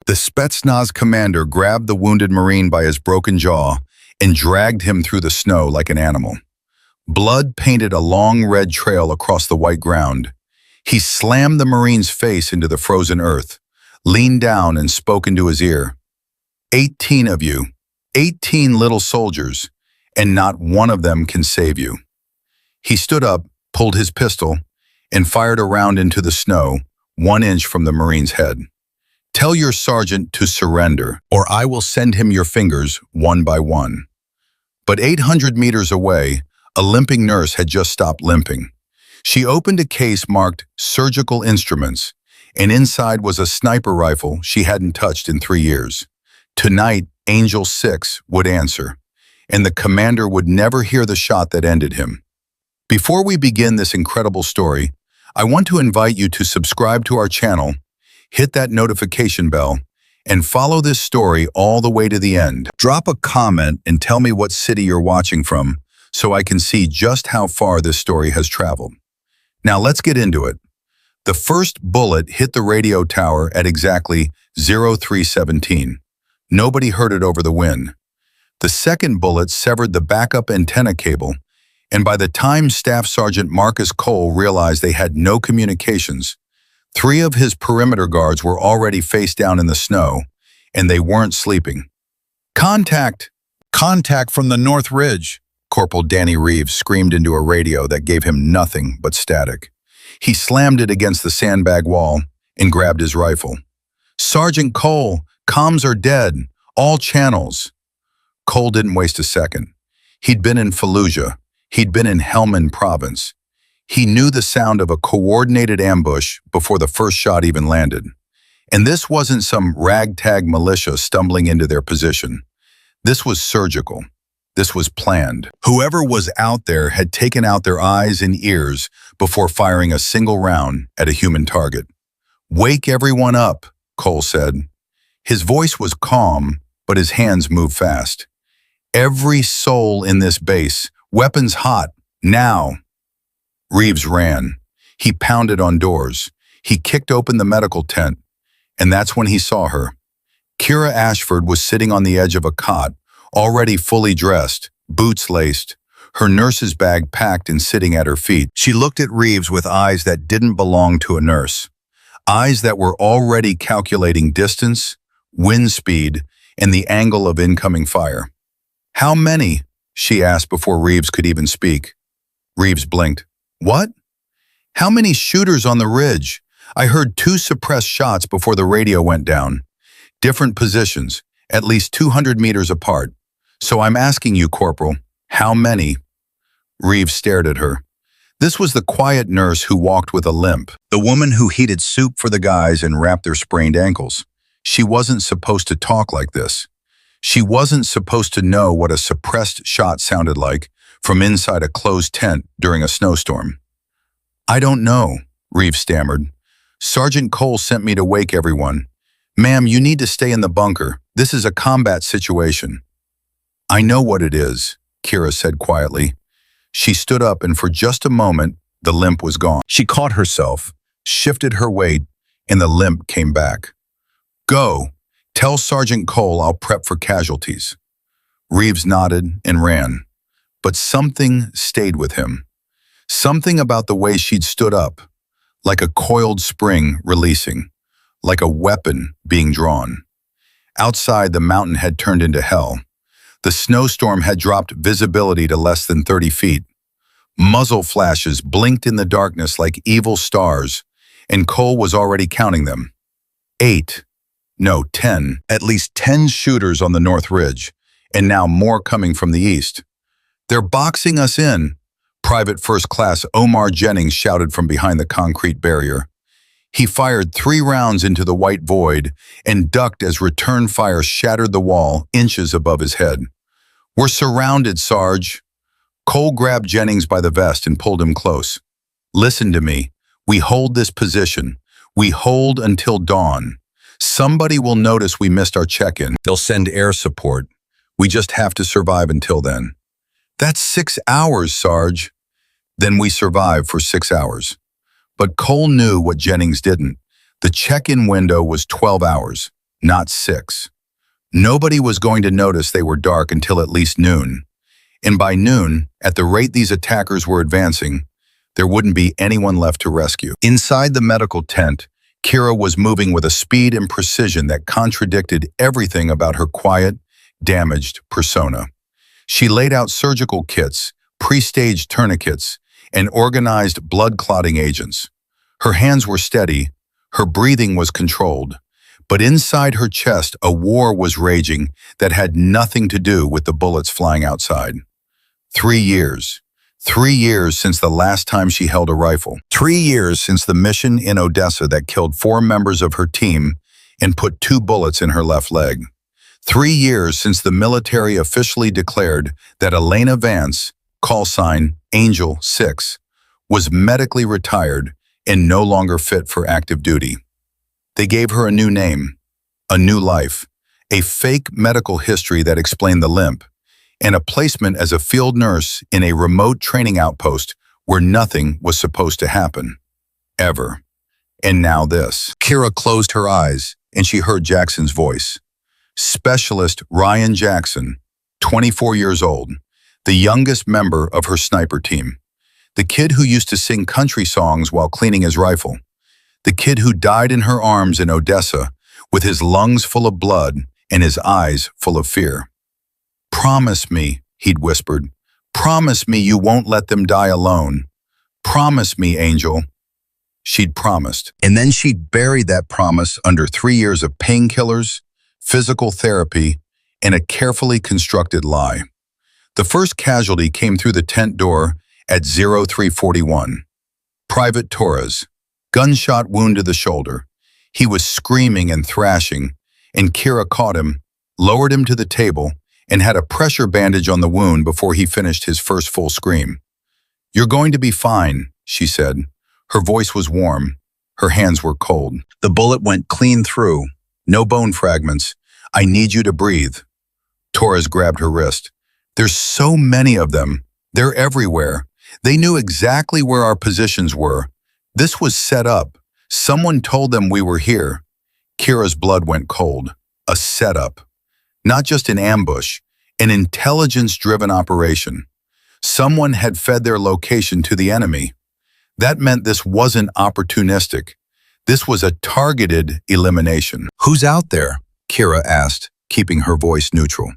The Spetsnaz commander grabbed the wounded Marine by his broken jaw and dragged him through the snow like an animal. Blood painted a long red trail across the white ground. He slammed the Marine's face into the frozen earth, leaned down and spoke into his ear. 18 of you, 18 little soldiers, and not one of them can save you. He stood up, pulled his pistol, and fired a round into the snow, 1 inch from the Marine's head. Tell your sergeant to surrender, or I will send him your fingers one by one. But 800 meters away, a limping nurse had just stopped limping. She opened a case marked surgical instruments, and inside was a sniper rifle she hadn't touched in 3 years. Tonight, Angel 6 would answer, and the commander would never hear the shot that ended him. Before we begin this incredible story, I want to invite you to subscribe to our channel, hit that notification bell, and follow this story all the way to the end. Drop a comment and tell me what city you're watching from so I can see just how far this story has traveled. Now let's get into it. The first bullet hit the radio tower at exactly 0317. Nobody heard it over the wind. The second bullet severed the backup antenna cable, and by the time Staff Sergeant Marcus Cole realized they had no communications, 3 of his perimeter guards were already face down in the snow, and they weren't sleeping. Contact! Contact from the North Ridge! Corporal Danny Reeves screamed into a radio that gave him nothing but static. He slammed it against the sandbag wall and grabbed his rifle. Sergeant Cole, comms are dead. All channels. Cole didn't waste a second. He'd been in Fallujah. He'd been in Helmand Province. He knew the sound of a coordinated ambush before the first shot even landed. And this wasn't some ragtag militia stumbling into their position. This was surgical. This was planned. Whoever was out there had taken out their eyes and ears before firing a single round at a human target. Wake everyone up, Cole said. His voice was calm, but his hands moved fast. Every soul in this base, weapons hot, now. Reeves ran. He pounded on doors. He kicked open the medical tent, and that's when he saw her. Kira Ashford was sitting on the edge of a cot, already fully dressed, boots laced, her nurse's bag packed and sitting at her feet. She looked at Reeves with eyes that didn't belong to a nurse, eyes that were already calculating distance, wind speed, and the angle of incoming fire. How many? She asked before Reeves could even speak. Reeves blinked. What? How many shooters on the ridge? I heard 2 suppressed shots before the radio went down. Different positions, at least 200 meters apart. So I'm asking you, Corporal, how many? Reeves stared at her. This was the quiet nurse who walked with a limp, the woman who heated soup for the guys and wrapped their sprained ankles. She wasn't supposed to talk like this. She wasn't supposed to know what a suppressed shot sounded like from inside a closed tent during a snowstorm. I don't know, Reeves stammered. Sergeant Cole sent me to wake everyone. Ma'am, you need to stay in the bunker. This is a combat situation. I know what it is, Kira said quietly. She stood up and for just a moment, the limp was gone. She caught herself, shifted her weight, and the limp came back. Go. Tell Sergeant Cole I'll prep for casualties. Reeves nodded and ran. But something stayed with him. Something about the way she'd stood up, like a coiled spring releasing, like a weapon being drawn. Outside, the mountain had turned into hell. The snowstorm had dropped visibility to less than 30 feet. Muzzle flashes blinked in the darkness like evil stars, and Cole was already counting them. 8. No, 10. At least 10 shooters on the North Ridge, and now more coming from the east. They're boxing us in, Private First Class Omar Jennings shouted from behind the concrete barrier. He fired 3 rounds into the white void and ducked as return fire shattered the wall inches above his head. We're surrounded, Sarge. Cole grabbed Jennings by the vest and pulled him close. Listen to me. We hold this position. We hold until dawn. Somebody will notice we missed our check-in. They'll send air support. We just have to survive until then. That's 6 hours, Sarge. Then we survive for 6 hours. But Cole knew what Jennings didn't. The check-in window was 12 hours. not 6. Nobody was going to notice they were dark until at least noon. And by noon, at the rate these attackers were advancing, there wouldn't be anyone left to rescue. Inside the medical tent, Kira was moving with a speed and precision that contradicted everything about her quiet, damaged persona. She laid out surgical kits, pre-staged tourniquets, and organized blood-clotting agents. Her hands were steady, her breathing was controlled, but inside her chest a war was raging that had nothing to do with the bullets flying outside. 3 years. 3 years since the last time she held a rifle. 3 years since the mission in Odessa that killed 4 members of her team and put 2 bullets in her left leg. 3 years since the military officially declared that Elena Vance, call sign Angel 6, was medically retired and no longer fit for active duty. They gave her a new name, a new life, a fake medical history that explained the limp, and a placement as a field nurse in a remote training outpost where nothing was supposed to happen. Ever. And now this. Kira closed her eyes, and she heard Jackson's voice. Specialist Ryan Jackson, 24 years old, the youngest member of her sniper team. The kid who used to sing country songs while cleaning his rifle. The kid who died in her arms in Odessa with his lungs full of blood and his eyes full of fear. "Promise me," he'd whispered. "Promise me you won't let them die alone. Promise me, Angel." She'd promised, and then she'd buried that promise under 3 years of painkillers, physical therapy, and a carefully constructed lie. The first casualty came through the tent door at 0341. Private Torres, gunshot wound to the shoulder. He was screaming and thrashing, and Kira caught him, lowered him to the table, and had a pressure bandage on the wound before he finished his first full scream. "You're going to be fine," she said. Her voice was warm. Her hands were cold. The bullet went clean through. No bone fragments. "I need you to breathe." Torres grabbed her wrist. "There's so many of them. They're everywhere. They knew exactly where our positions were. This was set up. Someone told them we were here." Kira's blood went cold. A setup. Not just an ambush, an intelligence-driven operation. Someone had fed their location to the enemy. That meant this wasn't opportunistic. This was a targeted elimination. "Who's out there?" Kira asked, keeping her voice neutral.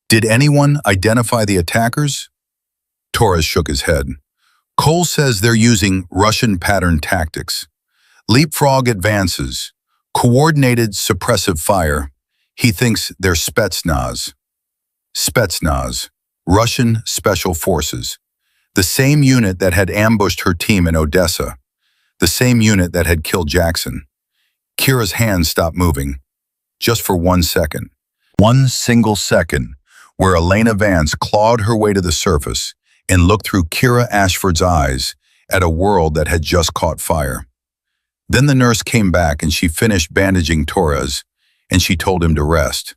"Did anyone identify the attackers?" Torres shook his head. "Cole says they're using Russian pattern tactics. Leapfrog advances, coordinated suppressive fire. He thinks they're Spetsnaz." Spetsnaz, Russian Special Forces. The same unit that had ambushed her team in Odessa. The same unit that had killed Jackson. Kira's hands stopped moving. Just for 1 second. 1 single second, where Elena Vance clawed her way to the surface and looked through Kira Ashford's eyes at a world that had just caught fire. Then the nurse came back and she finished bandaging Torres, and she told him to rest.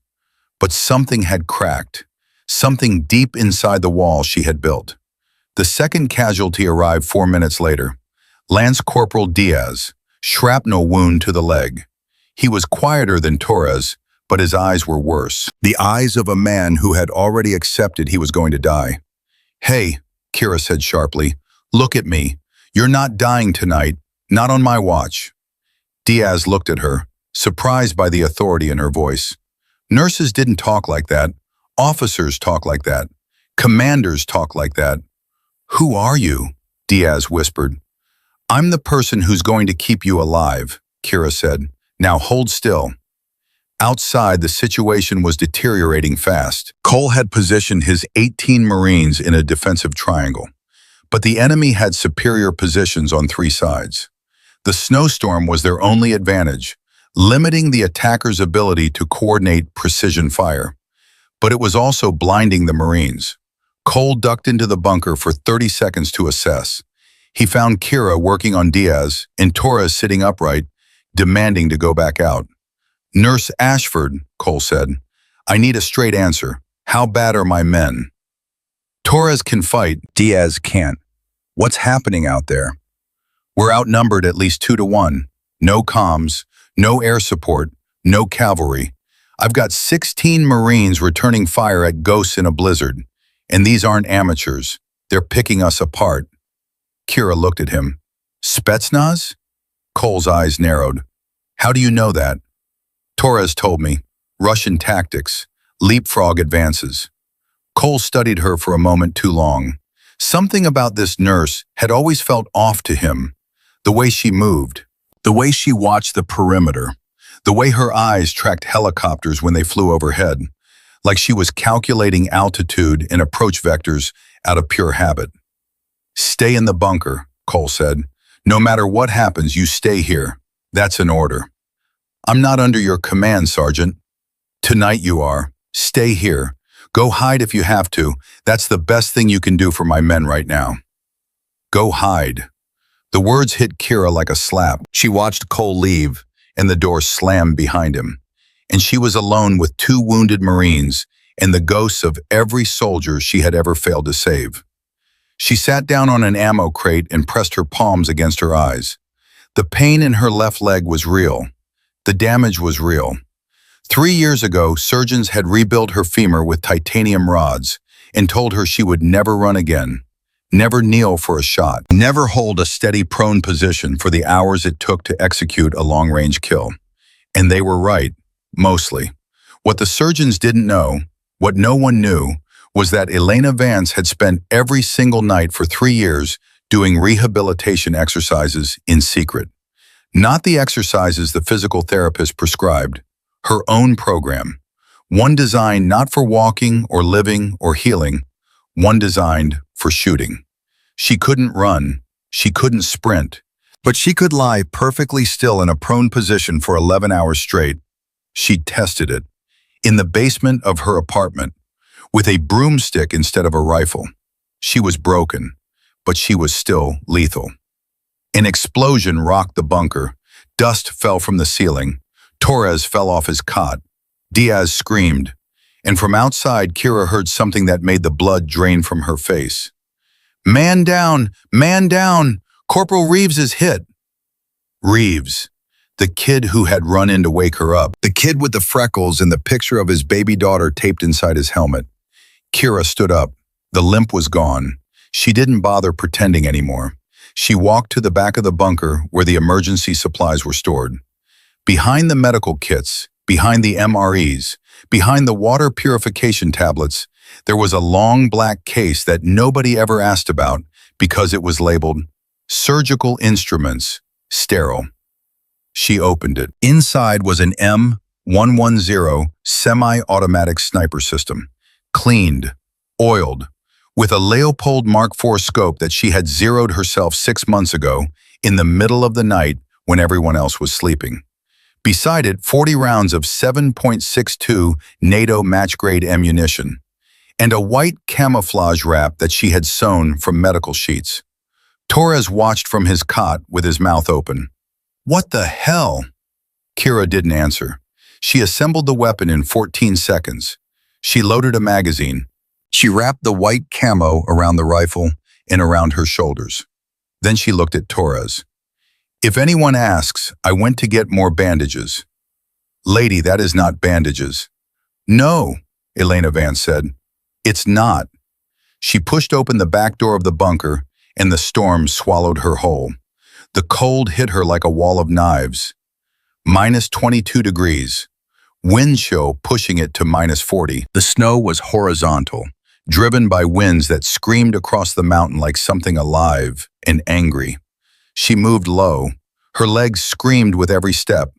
But something had cracked, something deep inside the wall she had built. The second casualty arrived 4 minutes later. Lance Corporal Diaz, shrapnel wound to the leg. He was quieter than Torres, but his eyes were worse. The eyes of a man who had already accepted he was going to die. "Hey," Kira said sharply, "look at me. You're not dying tonight, not on my watch." Diaz looked at her, surprised by the authority in her voice. Nurses didn't talk like that. Officers talk like that. Commanders talk like that. "Who are you?" Diaz whispered. "I'm the person who's going to keep you alive," Kira said. "Now hold still." Outside, the situation was deteriorating fast. Cole had positioned his 18 Marines in a defensive triangle, but the enemy had superior positions on 3 sides. The snowstorm was their only advantage, limiting the attackers' ability to coordinate precision fire. But it was also blinding the Marines. Cole ducked into the bunker for 30 seconds to assess. He found Kira working on Diaz and Torres sitting upright, demanding to go back out. "Nurse Ashford," Cole said, "I need a straight answer. How bad are my men?" "Torres can fight, Diaz can't. What's happening out there?" "We're outnumbered at least 2 to 1. No comms, no air support, No cavalry. I've got 16 Marines returning fire at ghosts in a blizzard, and these aren't amateurs. They're picking us apart. Kira looked at him. Spetsnaz? Cole's eyes narrowed. How do you know that? Torres told me. Russian tactics. Leapfrog advances. Cole studied her for a moment too long. Something about this nurse had always felt off to him. The way she moved. The way she watched the perimeter. The way her eyes tracked helicopters when they flew overhead. Like she was calculating altitude and approach vectors out of pure habit. Stay in the bunker, Cole said. No matter what happens, you stay here. That's an order. I'm not under your command, Sergeant. Tonight you are. Stay here. Go hide if you have to. That's the best thing you can do for my men right now. Go hide. The words hit Kira like a slap. She watched Cole leave, and the door slammed behind him. And she was alone with 2 wounded Marines and the ghosts of every soldier she had ever failed to save. She sat down on an ammo crate and pressed her palms against her eyes. The pain in her left leg was real. The damage was real. 3 years ago, surgeons had rebuilt her femur with titanium rods and told her she would never run again, never kneel for a shot, never hold a steady prone position for the hours it took to execute a long-range kill. And they were right, mostly. What the surgeons didn't know, what no one knew, was that Elena Vance had spent every single night for 3 years doing rehabilitation exercises in secret. Not the exercises the physical therapist prescribed, her own program. One designed not for walking or living or healing, one designed for shooting. She couldn't run, she couldn't sprint, but she could lie perfectly still in a prone position for 11 hours straight. She tested it, in the basement of her apartment, with a broomstick instead of a rifle. She was broken, but she was still lethal. An explosion rocked the bunker. Dust fell from the ceiling. Torres fell off his cot. Diaz screamed. And from outside, Kira heard something that made the blood drain from her face. Man down! Man down! Corporal Reeves is hit. Reeves, the kid who had run in to wake her up. The kid with the freckles and the picture of his baby daughter taped inside his helmet. Kira stood up. The limp was gone. She didn't bother pretending anymore. She walked to the back of the bunker where the emergency supplies were stored. Behind the medical kits, behind the MREs, behind the water purification tablets, there was a long black case that nobody ever asked about because it was labeled Surgical Instruments, Sterile. She opened it. Inside was an M110 semi-automatic sniper system, cleaned, oiled, with a Leopold Mark IV scope that she had zeroed herself 6 months ago in the middle of the night when everyone else was sleeping. Beside it, 40 rounds of 7.62 NATO match-grade ammunition, and a white camouflage wrap that she had sewn from medical sheets. Torres watched from his cot with his mouth open. What the hell? Kira didn't answer. She assembled the weapon in 14 seconds. She loaded a magazine. She wrapped the white camo around the rifle and around her shoulders. Then she looked at Torres. If anyone asks, I went to get more bandages. Lady, that is not bandages. No, Elena Vance said. It's not. She pushed open the back door of the bunker, and the storm swallowed her whole. The cold hit her like a wall of knives. -22 degrees. Wind chill pushing it to -40. The snow was horizontal, driven by winds that screamed across the mountain like something alive and angry. She moved low. Her legs screamed with every step,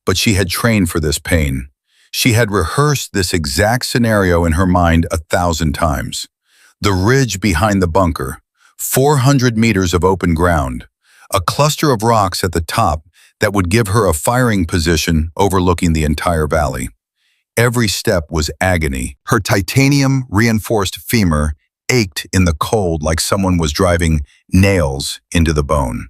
but she had trained for this pain. She had rehearsed this exact scenario in her mind 1,000 times. The ridge behind the bunker, 400 meters of open ground, a cluster of rocks at the top that would give her a firing position overlooking the entire valley. Every step was agony. Her titanium-reinforced femur ached in the cold like someone was driving nails into the bone.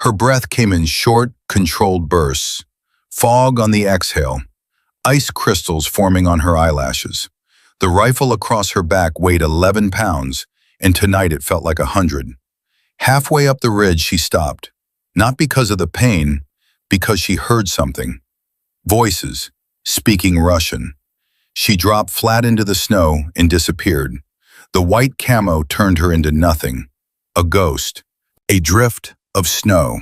Her breath came in short, controlled bursts. Fog on the exhale. Ice crystals forming on her eyelashes. The rifle across her back weighed 11 pounds, and tonight it felt like 100. Halfway up the ridge, she stopped. Not because of the pain, because she heard something. Voices, speaking Russian. She dropped flat into the snow and disappeared. The white camo turned her into nothing. A ghost. A drift of snow.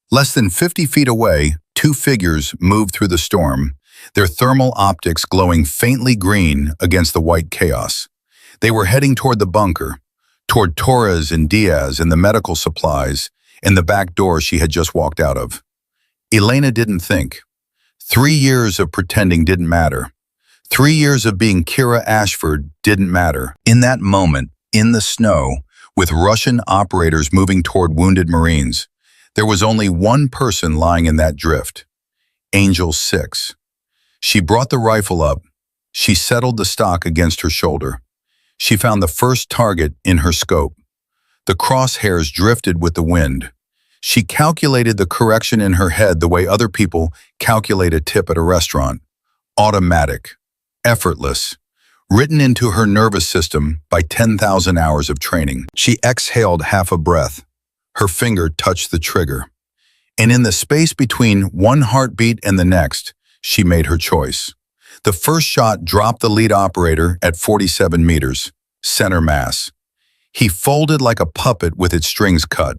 Less than 50 feet away, two figures moved through the storm, their thermal optics glowing faintly green against the white chaos. They were heading toward the bunker, toward Torres and Diaz and the medical supplies and the back door she had just walked out of. Elena didn't think. 3 years of pretending didn't matter. 3 years of being Kira Ashford didn't matter. In that moment, in the snow, with Russian operators moving toward wounded Marines, there was only one person lying in that drift. Angel 6. She brought the rifle up. She settled the stock against her shoulder. She found the first target in her scope. The crosshairs drifted with the wind. She calculated the correction in her head the way other people calculate a tip at a restaurant. Automatic. Effortless. Written into her nervous system by 10,000 hours of training. She exhaled half a breath. Her finger touched the trigger. And in the space between one heartbeat and the next, she made her choice. The first shot dropped the lead operator at 47 meters, center mass. He folded like a puppet with its strings cut.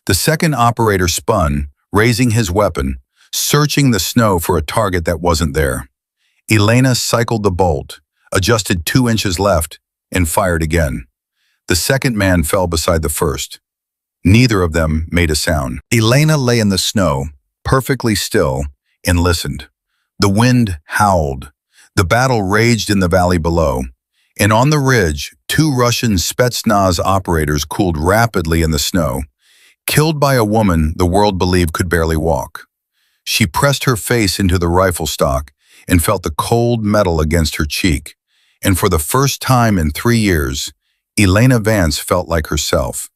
The second operator spun, raising his weapon, searching the snow for a target that wasn't there. Elena cycled the bolt, adjusted 2 inches left, and fired again. The second man fell beside the first. Neither of them made a sound. Elena lay in the snow, perfectly still, and listened. The wind howled. The battle raged in the valley below. And on the ridge, 2 Russian Spetsnaz operators cooled rapidly in the snow, killed by a woman the world believed could barely walk. She pressed her face into the rifle stock and felt the cold metal against her cheek. And for the first time in 3 years, Elena Vance felt like herself.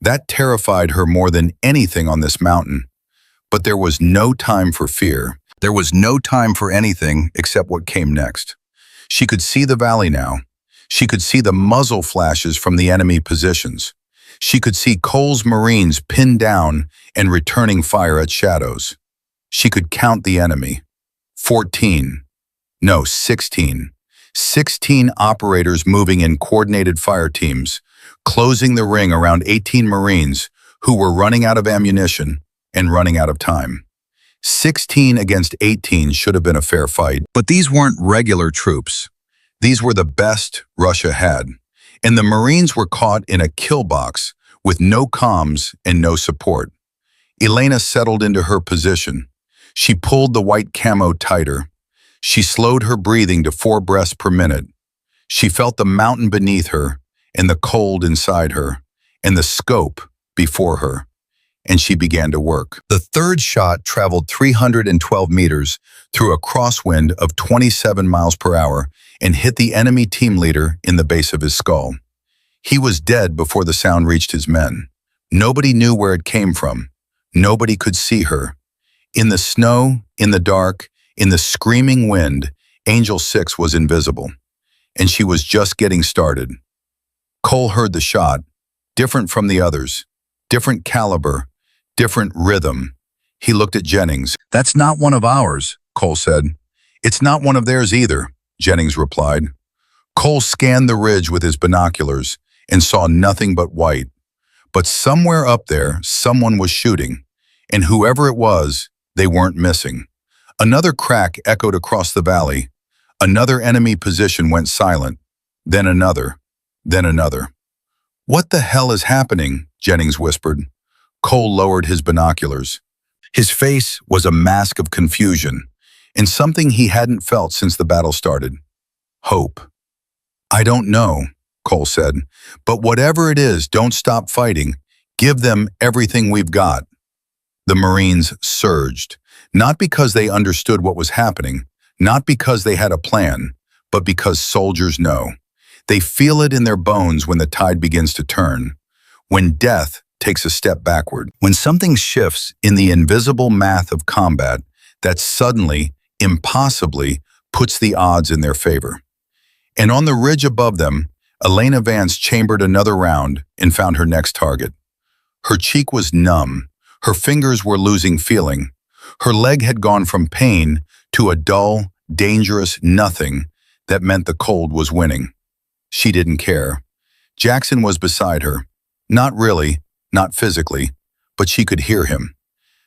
That terrified her more than anything on this mountain. But there was no time for fear. There was no time for anything except what came next. She could see the valley now. She could see the muzzle flashes from the enemy positions. She could see Cole's Marines pinned down and returning fire at shadows. She could count the enemy. 14. No, 16. 16 operators moving in coordinated fire teams, closing the ring around 18 Marines who were running out of ammunition and running out of time. 16 against 18 should have been a fair fight. But these weren't regular troops. These were the best Russia had. And the Marines were caught in a kill box with no comms and no support. Elena settled into her position. She pulled the white camo tighter. She slowed her breathing to 4 breaths per minute. She felt the mountain beneath her and the cold inside her and the scope before her. And she began to work. The third shot traveled 312 meters through a crosswind of 27 miles per hour and hit the enemy team leader in the base of his skull. He was dead before the sound reached his men. Nobody knew where it came from. Nobody could see her. In the snow, in the dark, in the screaming wind, Angel 6 was invisible. And she was just getting started. Cole heard the shot, different from the others, different caliber, different rhythm. He looked at Jennings. "That's not one of ours," Cole said. "It's not one of theirs either," Jennings replied. Cole scanned the ridge with his binoculars and saw nothing but white. But somewhere up there, someone was shooting. And whoever it was, they weren't missing. Another crack echoed across the valley. Another enemy position went silent. Then another. Then another. "What the hell is happening?" Jennings whispered. Cole lowered his binoculars. His face was a mask of confusion, and something he hadn't felt since the battle started. Hope. "I don't know," Cole said, "but whatever it is, don't stop fighting. Give them everything we've got." The Marines surged, not because they understood what was happening, not because they had a plan, but because soldiers know. They feel it in their bones when the tide begins to turn, when death takes a step backward, when something shifts in the invisible math of combat that suddenly, impossibly, puts the odds in their favor. And on the ridge above them, Elena Vance chambered another round and found her next target. Her cheek was numb. Her fingers were losing feeling. Her leg had gone from pain to a dull, dangerous nothing that meant the cold was winning. She didn't care. Jackson was beside her. Not really, not physically, but she could hear him.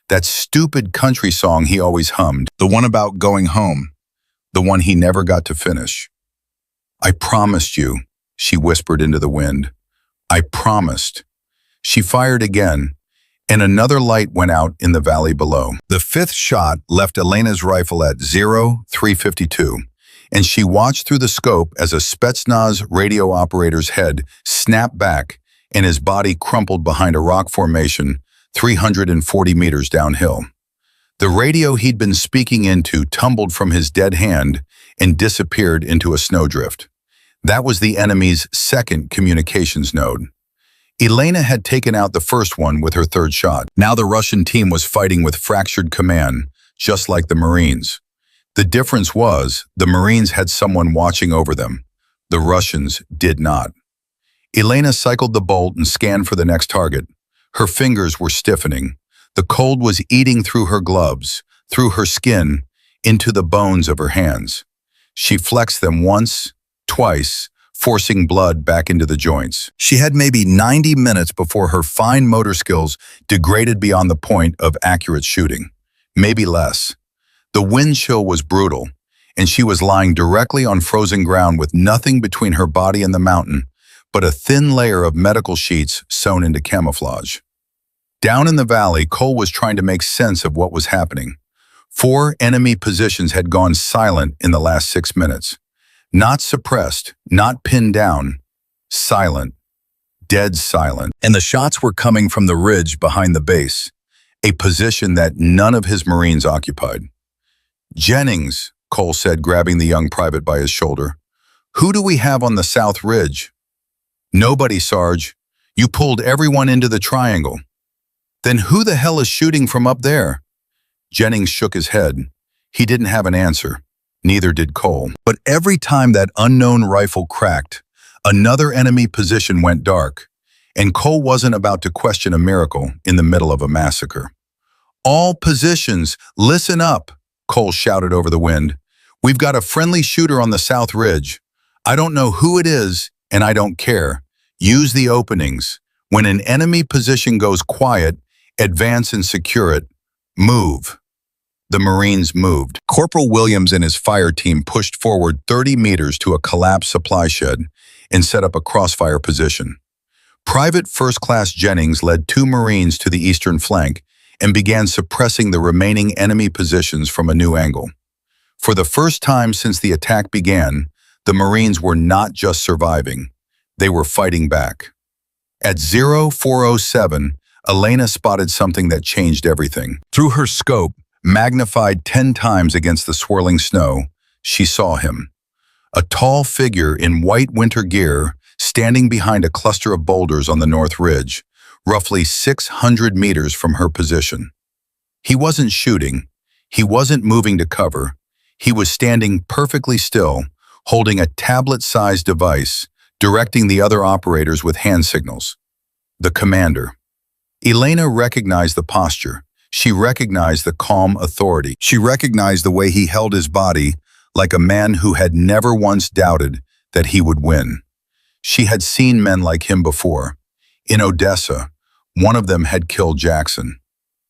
That stupid country song he always hummed, the one about going home, the one he never got to finish. "I promised you," she whispered into the wind. "I promised." She fired again, and another light went out in the valley below. The fifth shot left Elena's rifle at 0352, and she watched through the scope as a Spetsnaz radio operator's head snapped back and his body crumpled behind a rock formation 340 meters downhill. The radio he'd been speaking into tumbled from his dead hand and disappeared into a snowdrift. That was the enemy's second communications node. Elena had taken out the first one with her third shot. Now the Russian team was fighting with fractured command, just like the Marines. The difference was the Marines had someone watching over them. The Russians did not. Elena cycled the bolt and scanned for the next target. Her fingers were stiffening. The cold was eating through her gloves, through her skin, into the bones of her hands. She flexed them once, twice, forcing blood back into the joints. She had maybe 90 minutes before her fine motor skills degraded beyond the point of accurate shooting. Maybe less. The wind chill was brutal, and she was lying directly on frozen ground with nothing between her body and the mountain but a thin layer of medical sheets sewn into camouflage. Down in the valley, Cole was trying to make sense of what was happening. 4 enemy positions had gone silent in the last 6 minutes. Not suppressed, not pinned down, silent, dead silent. And the shots were coming from the ridge behind the base, a position that none of his Marines occupied. "Jennings," Cole said, grabbing the young private by his shoulder. "Who do we have on the south ridge?" "Nobody, Sarge. You pulled everyone into the triangle." "Then who the hell is shooting from up there?" Jennings shook his head. He didn't have an answer. Neither did Cole. But every time that unknown rifle cracked, another enemy position went dark, and Cole wasn't about to question a miracle in the middle of a massacre. "All positions, listen up," Cole shouted over the wind. "We've got a friendly shooter on the south ridge. I don't know who it is, and I don't care. Use the openings. When an enemy position goes quiet, advance and secure it. Move." The Marines moved. Corporal Williams and his fire team pushed forward 30 meters to a collapsed supply shed and set up a crossfire position. Private First Class Jennings led 2 Marines to the eastern flank and began suppressing the remaining enemy positions from a new angle. For the first time since the attack began, the Marines were not just surviving, they were fighting back. At 0407, Elena spotted something that changed everything. Through her scope, magnified 10 times against the swirling snow, she saw him. A tall figure in white winter gear standing behind a cluster of boulders on the north ridge, roughly 600 meters from her position. He wasn't shooting. He wasn't moving to cover. He was standing perfectly still, holding a tablet-sized device, directing the other operators with hand signals. The commander. Elena recognized the posture. She recognized the calm authority. She recognized the way he held his body, like a man who had never once doubted that he would win. She had seen men like him before. In Odessa, one of them had killed Jackson.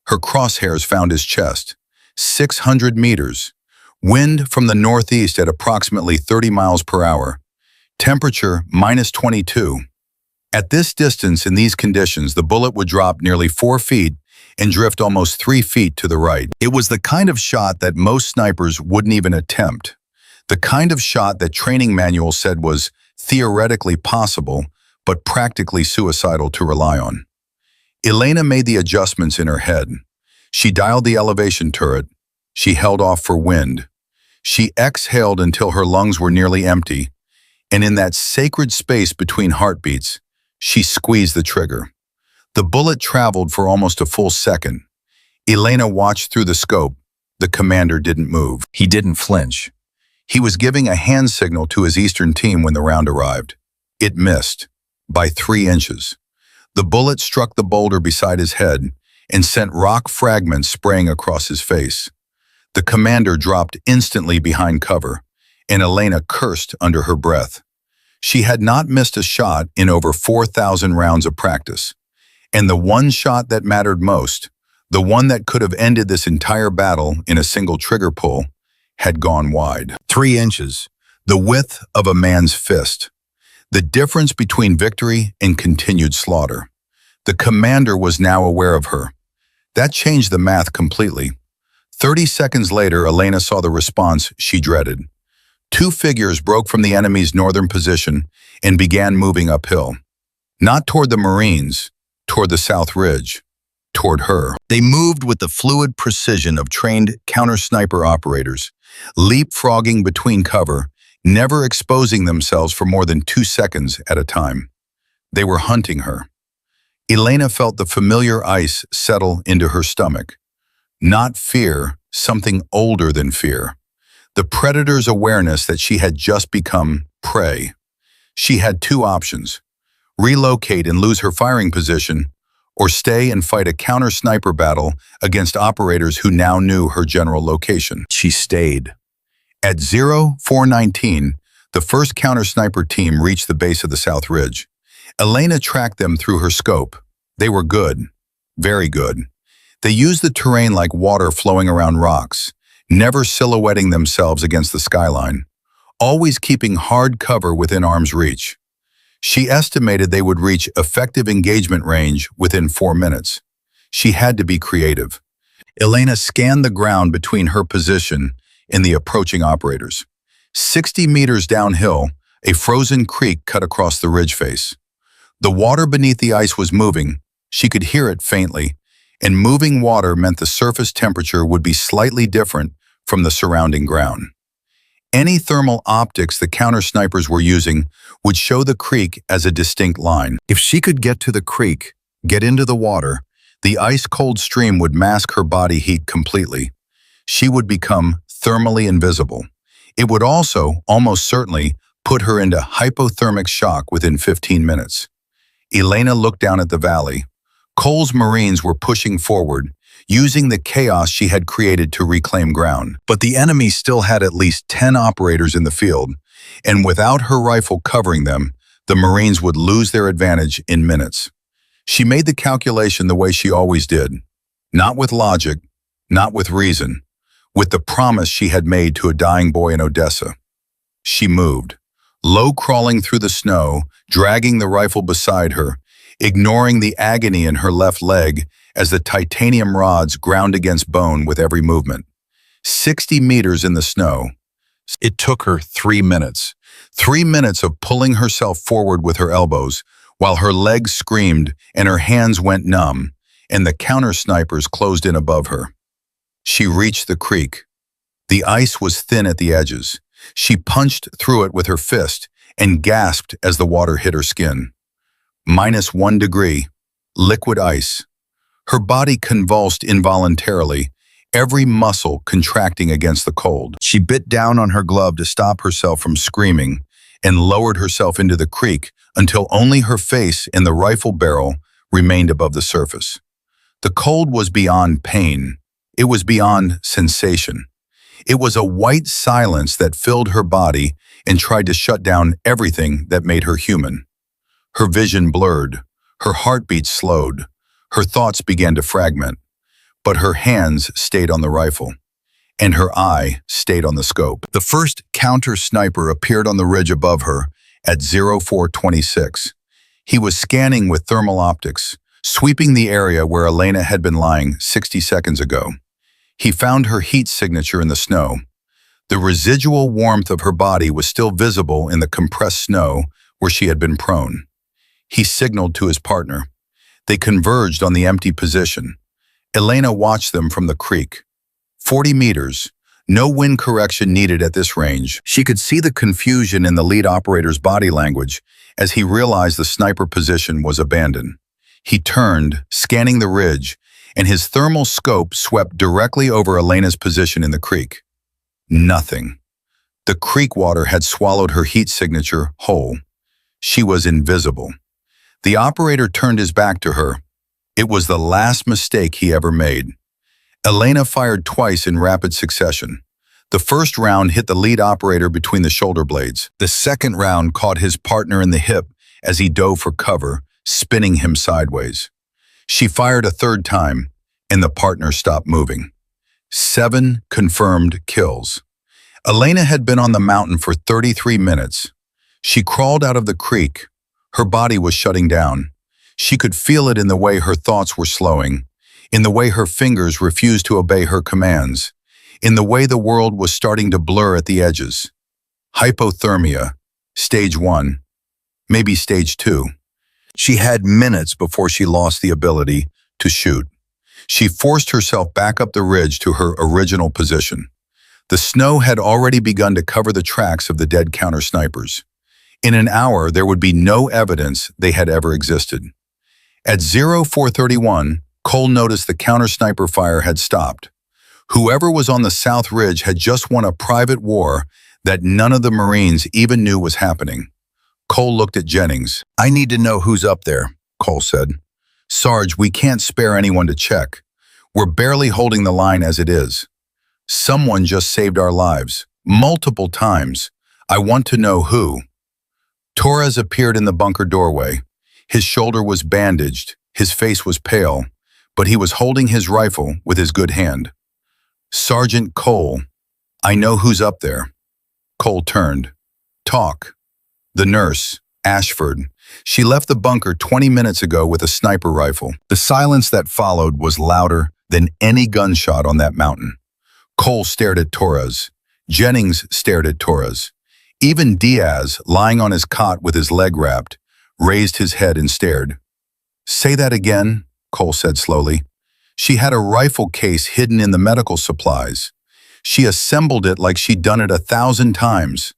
Her crosshairs found his chest. 600 meters. Wind from the northeast at approximately 30 miles per hour. Temperature -22. At this distance, in these conditions, the bullet would drop nearly 4 feet and drift almost 3 feet to the right. It was the kind of shot that most snipers wouldn't even attempt. The kind of shot that training manuals said was theoretically possible, but practically suicidal to rely on. Elena made the adjustments in her head. She dialed the elevation turret. She held off for wind. She exhaled until her lungs were nearly empty, and in that sacred space between heartbeats, she squeezed the trigger. The bullet traveled for almost a full second. Elena watched through the scope. The commander didn't move. He didn't flinch. He was giving a hand signal to his eastern team when the round arrived. It missed, by 3 inches. The bullet struck the boulder beside his head and sent rock fragments spraying across his face. The commander dropped instantly behind cover, and Elena cursed under her breath. She had not missed a shot in over 4,000 rounds of practice. And the one shot that mattered most, the one that could have ended this entire battle in a single trigger pull, had gone wide. 3 inches, the width of a man's fist. The difference between victory and continued slaughter. The commander was now aware of her. That changed the math completely. 30 seconds later, Elena saw the response she dreaded. 2 figures broke from the enemy's northern position and began moving uphill. Not toward the Marines, toward the South Ridge, toward her. They moved with the fluid precision of trained counter-sniper operators, leapfrogging between cover, never exposing themselves for more than 2 seconds at a time. They were hunting her. Elena felt the familiar ice settle into her stomach. Not fear, something older than fear. The predator's awareness that she had just become prey. She had 2 options: relocate and lose her firing position, or stay and fight a counter-sniper battle against operators who now knew her general location. She stayed. At 0419, the first counter-sniper team reached the base of the South Ridge. Elena tracked them through her scope. They were good, very good. They used the terrain like water flowing around rocks, never silhouetting themselves against the skyline, always keeping hard cover within arm's reach. She estimated they would reach effective engagement range within 4 minutes. She had to be creative. Elena scanned the ground between her position and the approaching operators. 60 meters downhill, a frozen creek cut across the ridge face. The water beneath the ice was moving. She could hear it faintly, and moving water meant the surface temperature would be slightly different from the surrounding ground. Any thermal optics the counter-snipers were using would show the creek as a distinct line. If she could get to the creek, get into the water, the ice-cold stream would mask her body heat completely. She would become thermally invisible. It would also, almost certainly, put her into hypothermic shock within 15 minutes. Elena looked down at the valley. Cole's Marines were pushing forward, using the chaos she had created to reclaim ground. But the enemy still had at least 10 operators in the field, and without her rifle covering them, the Marines would lose their advantage in minutes. She made the calculation the way she always did, not with logic, not with reason, with the promise she had made to a dying boy in Odessa. She moved, low-crawling through the snow, dragging the rifle beside her, ignoring the agony in her left leg as the titanium rods ground against bone with every movement. 60 meters in the snow. It took her 3 minutes. 3 minutes of pulling herself forward with her elbows, while her legs screamed and her hands went numb, and the counter-snipers closed in above her. She reached the creek. The ice was thin at the edges. She punched through it with her fist and gasped as the water hit her skin. -1 degree, liquid ice. Her body convulsed involuntarily, every muscle contracting against the cold. She bit down on her glove to stop herself from screaming and lowered herself into the creek until only her face and the rifle barrel remained above the surface. The cold was beyond pain. It was beyond sensation. It was a white silence that filled her body and tried to shut down everything that made her human. Her vision blurred, her heartbeat slowed, her thoughts began to fragment, but her hands stayed on the rifle, and her eye stayed on the scope. The first counter-sniper appeared on the ridge above her at 0426. He was scanning with thermal optics, sweeping the area where Elena had been lying 60 seconds ago. He found her heat signature in the snow. The residual warmth of her body was still visible in the compressed snow where she had been prone. He signaled to his partner. They converged on the empty position. Elena watched them from the creek. 40 meters, no wind correction needed at this range. She could see the confusion in the lead operator's body language as he realized the sniper position was abandoned. He turned, scanning the ridge, and his thermal scope swept directly over Elena's position in the creek. Nothing. The creek water had swallowed her heat signature whole. She was invisible. The operator turned his back to her. It was the last mistake he ever made. Elena fired twice in rapid succession. The first round hit the lead operator between the shoulder blades. The second round caught his partner in the hip as he dove for cover, spinning him sideways. She fired a third time, and the partner stopped moving. 7 confirmed kills. Elena had been on the mountain for 33 minutes. She crawled out of the creek. Her body was shutting down. She could feel it in the way her thoughts were slowing, in the way her fingers refused to obey her commands, in the way the world was starting to blur at the edges. Hypothermia, stage 1, maybe stage 2. She had minutes before she lost the ability to shoot. She forced herself back up the ridge to her original position. The snow had already begun to cover the tracks of the dead counter-snipers. In an hour, there would be no evidence they had ever existed. At 0431, Cole noticed the counter-sniper fire had stopped. Whoever was on the South Ridge had just won a private war that none of the Marines even knew was happening. Cole looked at Jennings. "I need to know who's up there," Cole said. "Sarge, we can't spare anyone to check. We're barely holding the line as it is. Someone just saved our lives, multiple times. I want to know who." Torres appeared in the bunker doorway. His shoulder was bandaged, his face was pale, but he was holding his rifle with his good hand. "Sergeant Cole, I know who's up there." Cole turned. "Talk." The nurse, Ashford. She left the bunker 20 minutes ago with a sniper rifle. The silence that followed was louder than any gunshot on that mountain. Cole stared at Torres. Jennings stared at Torres. Even Diaz, lying on his cot with his leg wrapped, raised his head and stared. "Say that again," Cole said slowly. "She had a rifle case hidden in the medical supplies. She assembled it like she'd done it 1,000 times.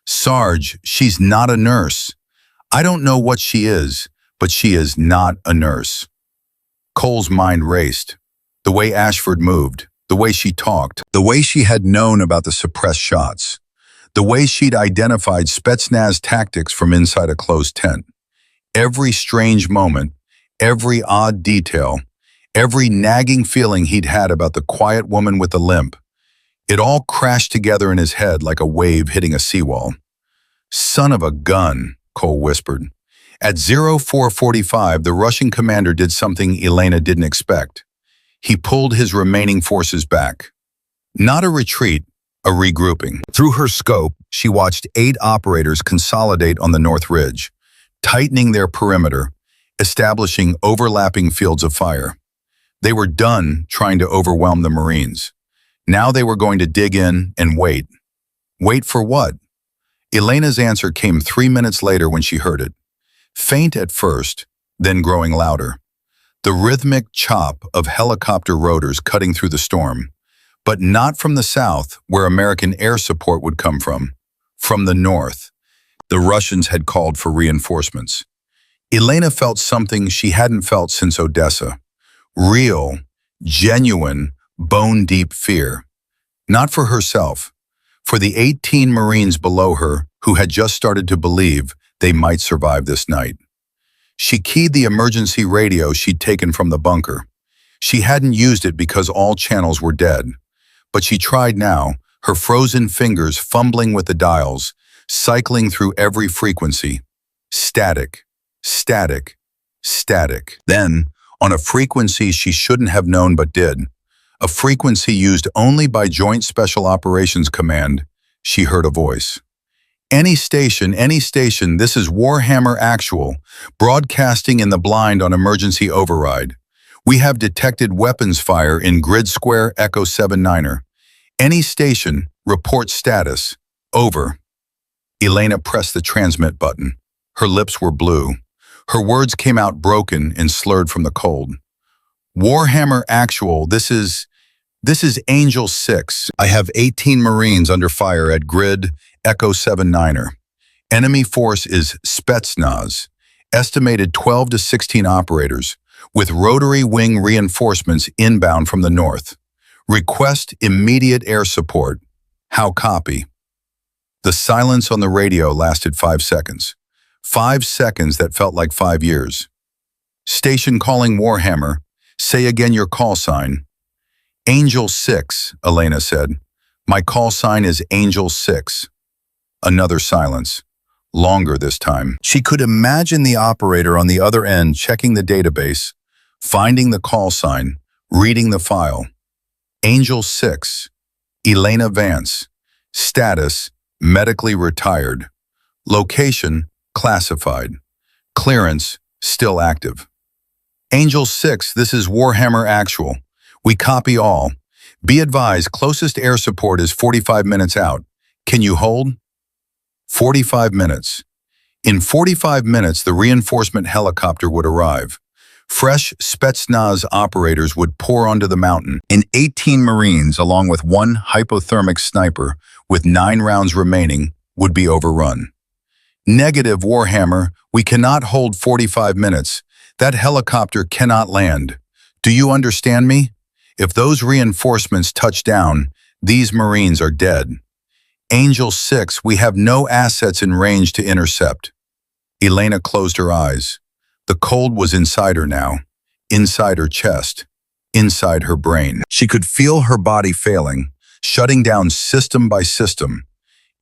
Sarge, she's not a nurse. I don't know what she is, but she is not a nurse." Cole's mind raced. The way Ashford moved, the way she talked, the way she had known about the suppressed shots, the way she'd identified Spetsnaz tactics from inside a closed tent. Every strange moment, every odd detail, every nagging feeling he'd had about the quiet woman with the limp, it all crashed together in his head like a wave hitting a seawall. "Son of a gun," Cole whispered. At 0445, the Russian commander did something Elena didn't expect. He pulled his remaining forces back. Not a retreat, a regrouping. Through her scope, she watched 8 operators consolidate on the North Ridge, tightening their perimeter, establishing overlapping fields of fire. They were done trying to overwhelm the Marines. Now they were going to dig in and wait. Wait for what? Elena's answer came 3 minutes later when she heard it. Faint at first, then growing louder. The rhythmic chop of helicopter rotors cutting through the storm. But not from the south, where American air support would come from. From the north. The Russians had called for reinforcements. Elena felt something she hadn't felt since Odessa. Real, genuine, bone-deep fear. Not for herself, for the 18 Marines below her who had just started to believe they might survive this night. She keyed the emergency radio she'd taken from the bunker. She hadn't used it because all channels were dead. But she tried now, her frozen fingers fumbling with the dials, cycling through every frequency. Static, static, static. Then, on a frequency she shouldn't have known but did, a frequency used only by Joint Special Operations Command, she heard a voice. Any station, this is Warhammer Actual, broadcasting in the blind on emergency override. We have detected weapons fire in Grid Square Echo 79er. Any station, report status. Over. Elena pressed the transmit button. Her lips were blue. Her words came out broken and slurred from the cold. Warhammer Actual, this is Angel 6. I have 18 Marines under fire at Grid Echo 79er. Enemy force is Spetsnaz. Estimated 12 to 16 operators, with rotary wing reinforcements inbound from the north. Request immediate air support. How copy? The silence on the radio lasted 5 seconds. 5 seconds that felt like 5 years. Station calling Warhammer. Say again your call sign. Angel 6, Elena said. My call sign is Angel 6. Another silence. Longer this time. She could imagine the operator on the other end checking the database, finding the call sign, reading the file. Angel 6, Elena Vance. Status, medically retired. Location, classified. Clearance, still active. Angel 6, this is Warhammer Actual. We copy all. Be advised, closest air support is 45 minutes out. Can you hold? 45 minutes. In 45 minutes, the reinforcement helicopter would arrive. Fresh Spetsnaz operators would pour onto the mountain, and 18 Marines, along with one hypothermic sniper, with 9 rounds remaining, would be overrun. Negative, Warhammer. We cannot hold 45 minutes. That helicopter cannot land. Do you understand me? If those reinforcements touch down, these Marines are dead. Angel 6, we have no assets in range to intercept. Elena closed her eyes. The cold was inside her now, inside her chest, inside her brain. She could feel her body failing, shutting down system by system.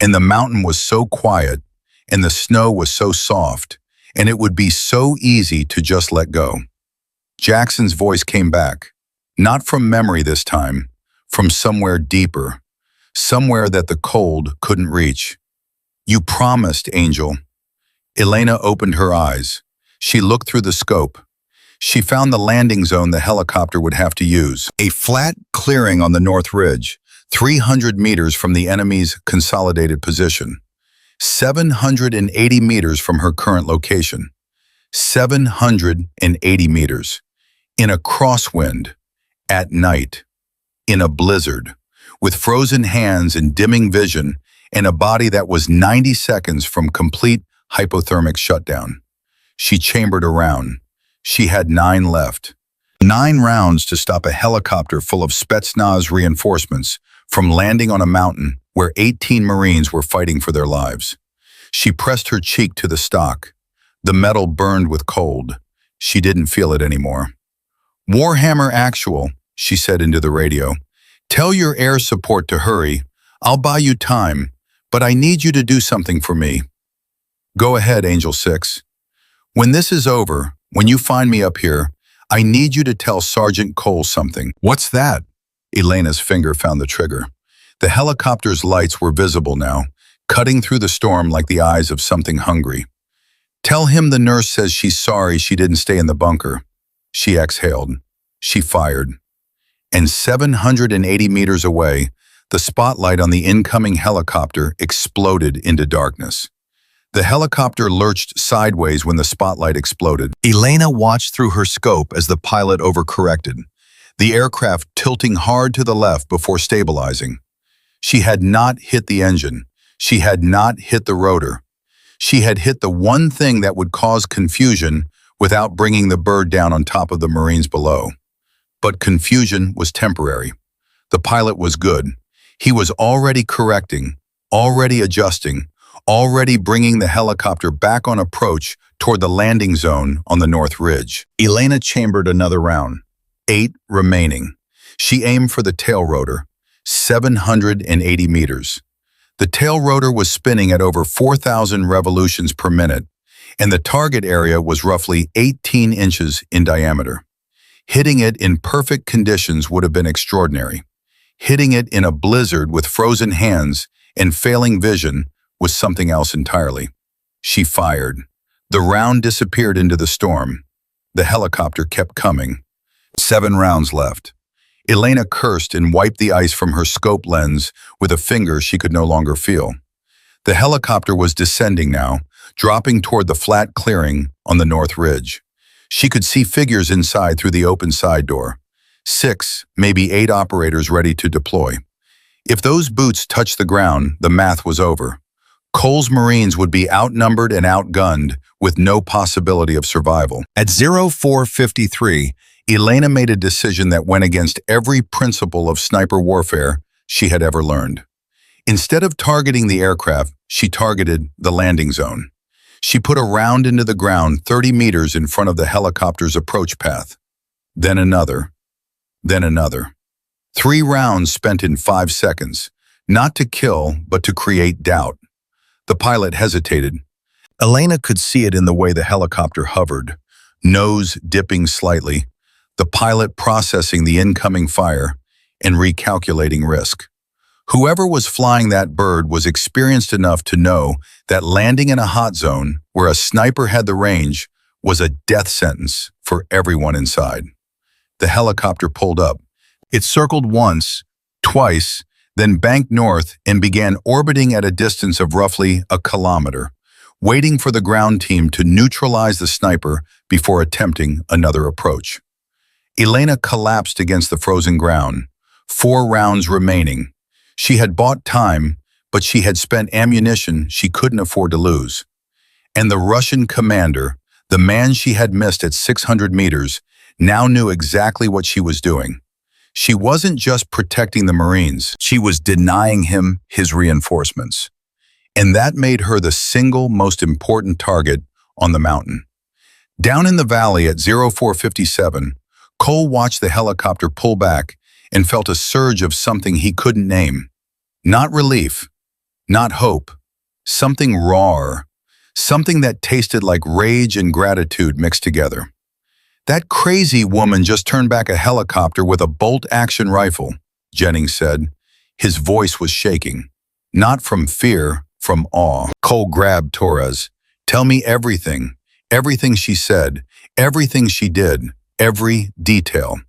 And the mountain was so quiet, and the snow was so soft, and it would be so easy to just let go. Jackson's voice came back, not from memory this time, from somewhere deeper, somewhere that the cold couldn't reach. You promised, Angel. Elena opened her eyes. She looked through the scope. She found the landing zone the helicopter would have to use. A flat clearing on the North Ridge, 300 meters from the enemy's consolidated position. 780 meters from her current location. 780 meters. In a crosswind. At night. In a blizzard. With frozen hands and dimming vision, and a body that was 90 seconds from complete hypothermic shutdown. She chambered around. She had 9 left. 9 rounds to stop a helicopter full of Spetsnaz reinforcements from landing on a mountain where 18 Marines were fighting for their lives. She pressed her cheek to the stock. The metal burned with cold. She didn't feel it anymore. Warhammer Actual, she said into the radio. Tell your air support to hurry. I'll buy you time, but I need you to do something for me. Go ahead, Angel 6. When this is over, when you find me up here, I need you to tell Sergeant Cole something. What's that? Elena's finger found the trigger. The helicopter's lights were visible now, cutting through the storm like the eyes of something hungry. Tell him the nurse says she's sorry she didn't stay in the bunker. She exhaled. She fired. And 780 meters away, the spotlight on the incoming helicopter exploded into darkness. The helicopter lurched sideways when the spotlight exploded. Elena watched through her scope as the pilot overcorrected, the aircraft tilting hard to the left before stabilizing. She had not hit the engine. She had not hit the rotor. She had hit the one thing that would cause confusion without bringing the bird down on top of the Marines below. But confusion was temporary. The pilot was good. He was already correcting, already adjusting, already bringing the helicopter back on approach toward the landing zone on the North Ridge. Elena chambered another round. 8 remaining. She aimed for the tail rotor, 780 meters. The tail rotor was spinning at over 4,000 revolutions per minute, and the target area was roughly 18 inches in diameter. Hitting it in perfect conditions would have been extraordinary. Hitting it in a blizzard with frozen hands and failing vision was something else entirely. She fired. The round disappeared into the storm. The helicopter kept coming. 7 rounds left. Elena cursed and wiped the ice from her scope lens with a finger she could no longer feel. The helicopter was descending now, dropping toward the flat clearing on the North Ridge. She could see figures inside through the open side door. 6, maybe 8 operators ready to deploy. If those boots touched the ground, the math was over. Cole's Marines would be outnumbered and outgunned with no possibility of survival. At 04:53, Elena made a decision that went against every principle of sniper warfare she had ever learned. Instead of targeting the aircraft, she targeted the landing zone. She put a round into the ground 30 meters in front of the helicopter's approach path. Then another. Then another. 3 rounds spent in 5 seconds, not to kill, but to create doubt. The pilot hesitated. Elena could see it in the way the helicopter hovered, nose dipping slightly, the pilot processing the incoming fire and recalculating risk. Whoever was flying that bird was experienced enough to know that landing in a hot zone where a sniper had the range was a death sentence for everyone inside. The helicopter pulled up. It circled once, twice, then banked north and began orbiting at a distance of roughly a kilometer, waiting for the ground team to neutralize the sniper before attempting another approach. Elena collapsed against the frozen ground, 4 rounds remaining. She had bought time, but she had spent ammunition she couldn't afford to lose. And the Russian commander, the man she had missed at 600 meters, now knew exactly what she was doing. She wasn't just protecting the Marines, she was denying him his reinforcements. And that made her the single most important target on the mountain. Down in the valley at 0457, Cole watched the helicopter pull back and felt a surge of something he couldn't name. Not relief, not hope, something rawer, something that tasted like rage and gratitude mixed together. That crazy woman just turned back a helicopter with a bolt-action rifle, Jennings said. His voice was shaking. Not from fear, from awe. Cole grabbed Torres. Tell me everything. Everything she said. Everything she did. Every detail.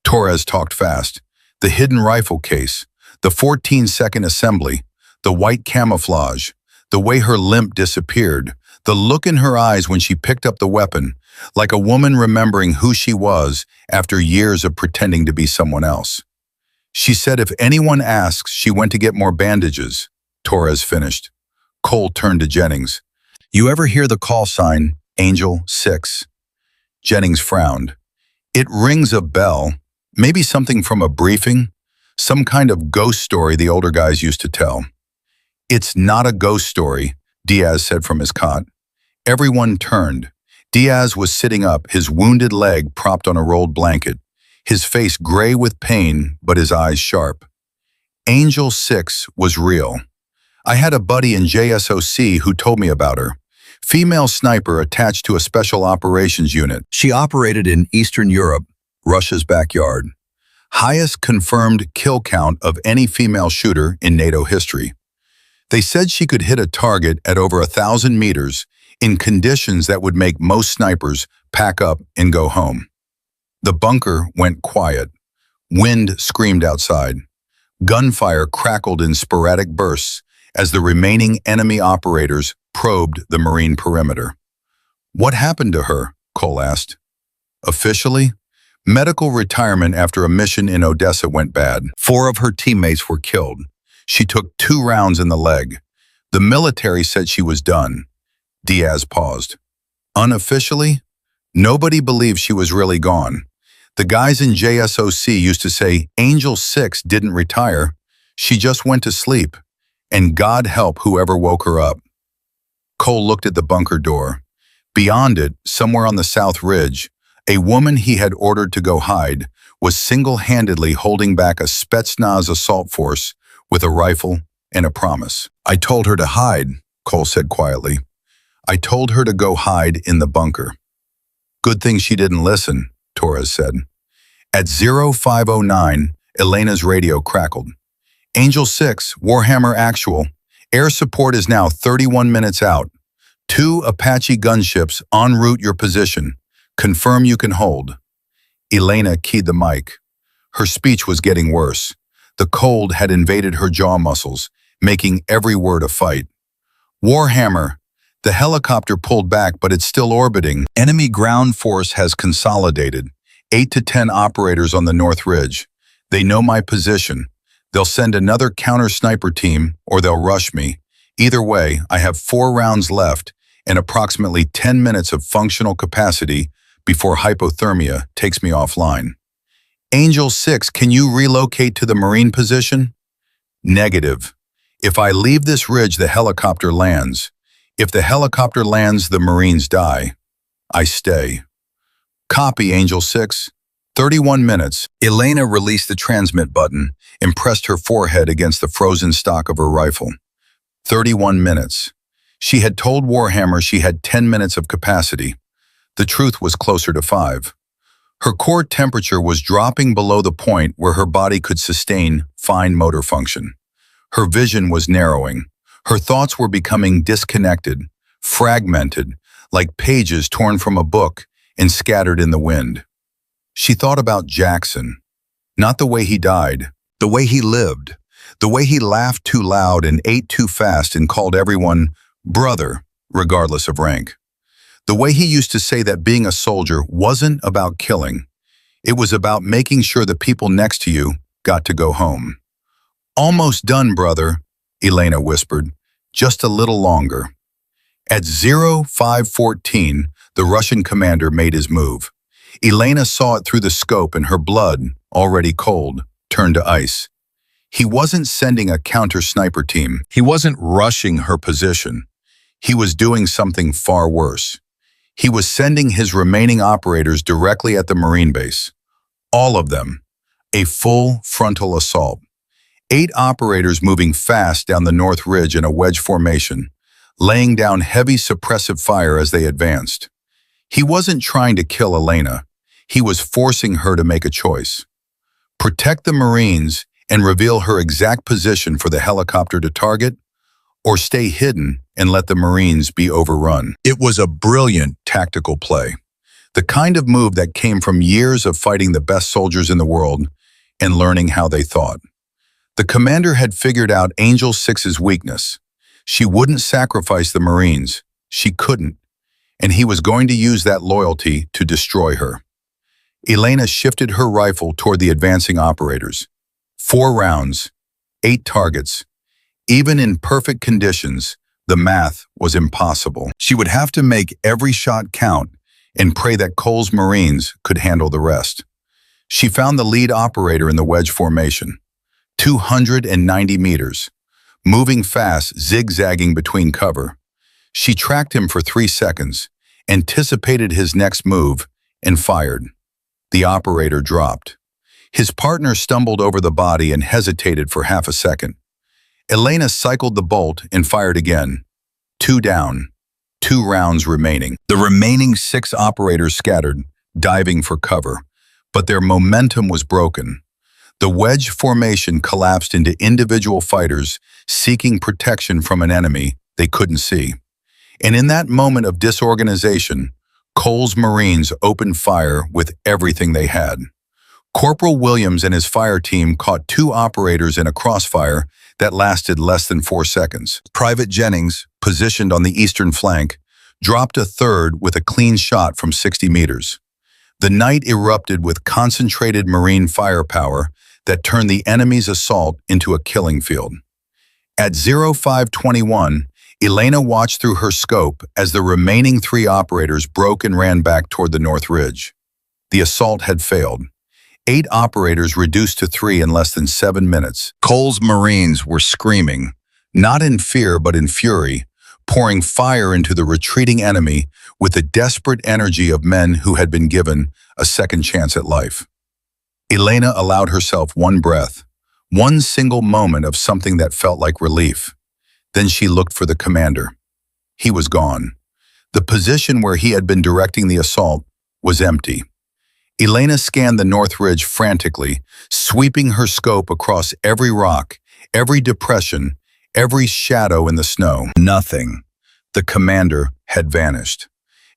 Torres talked fast. The hidden rifle case. The 14-second assembly. The white camouflage. The way her limp disappeared. The look in her eyes when she picked up the weapon. Like a woman remembering who she was after years of pretending to be someone else. She said if anyone asks, she went to get more bandages. Torres finished. Cole turned to Jennings. You ever hear the call sign, Angel 6? Jennings frowned. It rings a bell. Maybe something from a briefing? Some kind of ghost story the older guys used to tell. It's not a ghost story, Diaz said from his cot. Everyone turned. Diaz was sitting up, his wounded leg propped on a rolled blanket, his face gray with pain, but his eyes sharp. Angel 6 was real. I had a buddy in JSOC who told me about her. Female sniper attached to a special operations unit. She operated in Eastern Europe, Russia's backyard. Highest confirmed kill count of any female shooter in NATO history. They said she could hit a target at over 1,000 meters in conditions that would make most snipers pack up and go home. The bunker went quiet. Wind screamed outside. Gunfire crackled in sporadic bursts as the remaining enemy operators probed the Marine perimeter. What happened to her? Cole asked. Officially, medical retirement after a mission in Odessa went bad. 4 of her teammates were killed. She took 2 rounds in the leg. The military said she was done. Diaz paused. Unofficially, nobody believed she was really gone. The guys in JSOC used to say Angel 6 didn't retire. She just went to sleep. And God help whoever woke her up. Cole looked at the bunker door. Beyond it, somewhere on the south ridge, a woman he had ordered to go hide was single-handedly holding back a Spetsnaz assault force with a rifle and a promise. I told her to hide, Cole said quietly. I told her to go hide in the bunker. Good thing she didn't listen, Torres said. At 0509, Elena's radio crackled. Angel 6, Warhammer Actual. Air support is now 31 minutes out. 2 Apache gunships en route your position. Confirm you can hold. Elena keyed the mic. Her speech was getting worse. The cold had invaded her jaw muscles, making every word a fight. Warhammer. The helicopter pulled back, but it's still orbiting. Enemy ground force has consolidated. 8 to 10 operators on the North Ridge. They know my position. They'll send another counter-sniper team, or they'll rush me. Either way, I have 4 rounds left and approximately 10 minutes of functional capacity before hypothermia takes me offline. Angel 6, can you relocate to the Marine position? Negative. If I leave this ridge, the helicopter lands. If the helicopter lands, the Marines die. I stay. Copy, Angel 6. 31 minutes, Elena released the transmit button and pressed her forehead against the frozen stock of her rifle. 31 minutes. She had told Warhammer she had 10 minutes of capacity. The truth was closer to 5. Her core temperature was dropping below the point where her body could sustain fine motor function. Her vision was narrowing. Her thoughts were becoming disconnected, fragmented, like pages torn from a book and scattered in the wind. She thought about Jackson, not the way he died, the way he lived, the way he laughed too loud and ate too fast and called everyone brother, regardless of rank. The way he used to say that being a soldier wasn't about killing. It was about making sure the people next to you got to go home. Almost done, brother, Elena whispered. Just a little longer. At 0514, the Russian commander made his move. Elena saw it through the scope and her blood, already cold, turned to ice. He wasn't sending a counter-sniper team. He wasn't rushing her position. He was doing something far worse. He was sending his remaining operators directly at the Marine base. All of them. A full frontal assault. 8 operators moving fast down the North Ridge in a wedge formation, laying down heavy suppressive fire as they advanced. He wasn't trying to kill Elena. He was forcing her to make a choice. Protect the Marines and reveal her exact position for the helicopter to target, or stay hidden and let the Marines be overrun. It was a brilliant tactical play. The kind of move that came from years of fighting the best soldiers in the world and learning how they thought. The commander had figured out Angel 6's weakness. She wouldn't sacrifice the Marines. She couldn't. And he was going to use that loyalty to destroy her. Elena shifted her rifle toward the advancing operators. 4 rounds, 8 targets. Even in perfect conditions, the math was impossible. She would have to make every shot count and pray that Cole's Marines could handle the rest. She found the lead operator in the wedge formation. 290 meters. Moving fast, zigzagging between cover. She tracked him for 3 seconds, anticipated his next move, and fired. The operator dropped. His partner stumbled over the body and hesitated for half a second. Elena cycled the bolt and fired again. 2 down. 2 rounds remaining. The remaining 6 operators scattered, diving for cover, but their momentum was broken. The wedge formation collapsed into individual fighters seeking protection from an enemy they couldn't see. And in that moment of disorganization, Cole's Marines opened fire with everything they had. Corporal Williams and his fire team caught 2 operators in a crossfire that lasted less than 4 seconds. Private Jennings, positioned on the eastern flank, dropped a third with a clean shot from 60 meters. The night erupted with concentrated Marine firepower that turned the enemy's assault into a killing field. At 0521, Elena watched through her scope as the remaining 3 operators broke and ran back toward the North Ridge. The assault had failed. 8 operators reduced to 3 in less than 7 minutes. Cole's Marines were screaming, not in fear but in fury, pouring fire into the retreating enemy with the desperate energy of men who had been given a second chance at life. Elena allowed herself one breath, one single moment of something that felt like relief. Then she looked for the commander. He was gone. The position where he had been directing the assault was empty. Elena scanned the North Ridge frantically, sweeping her scope across every rock, every depression, every shadow in the snow. Nothing. The commander had vanished.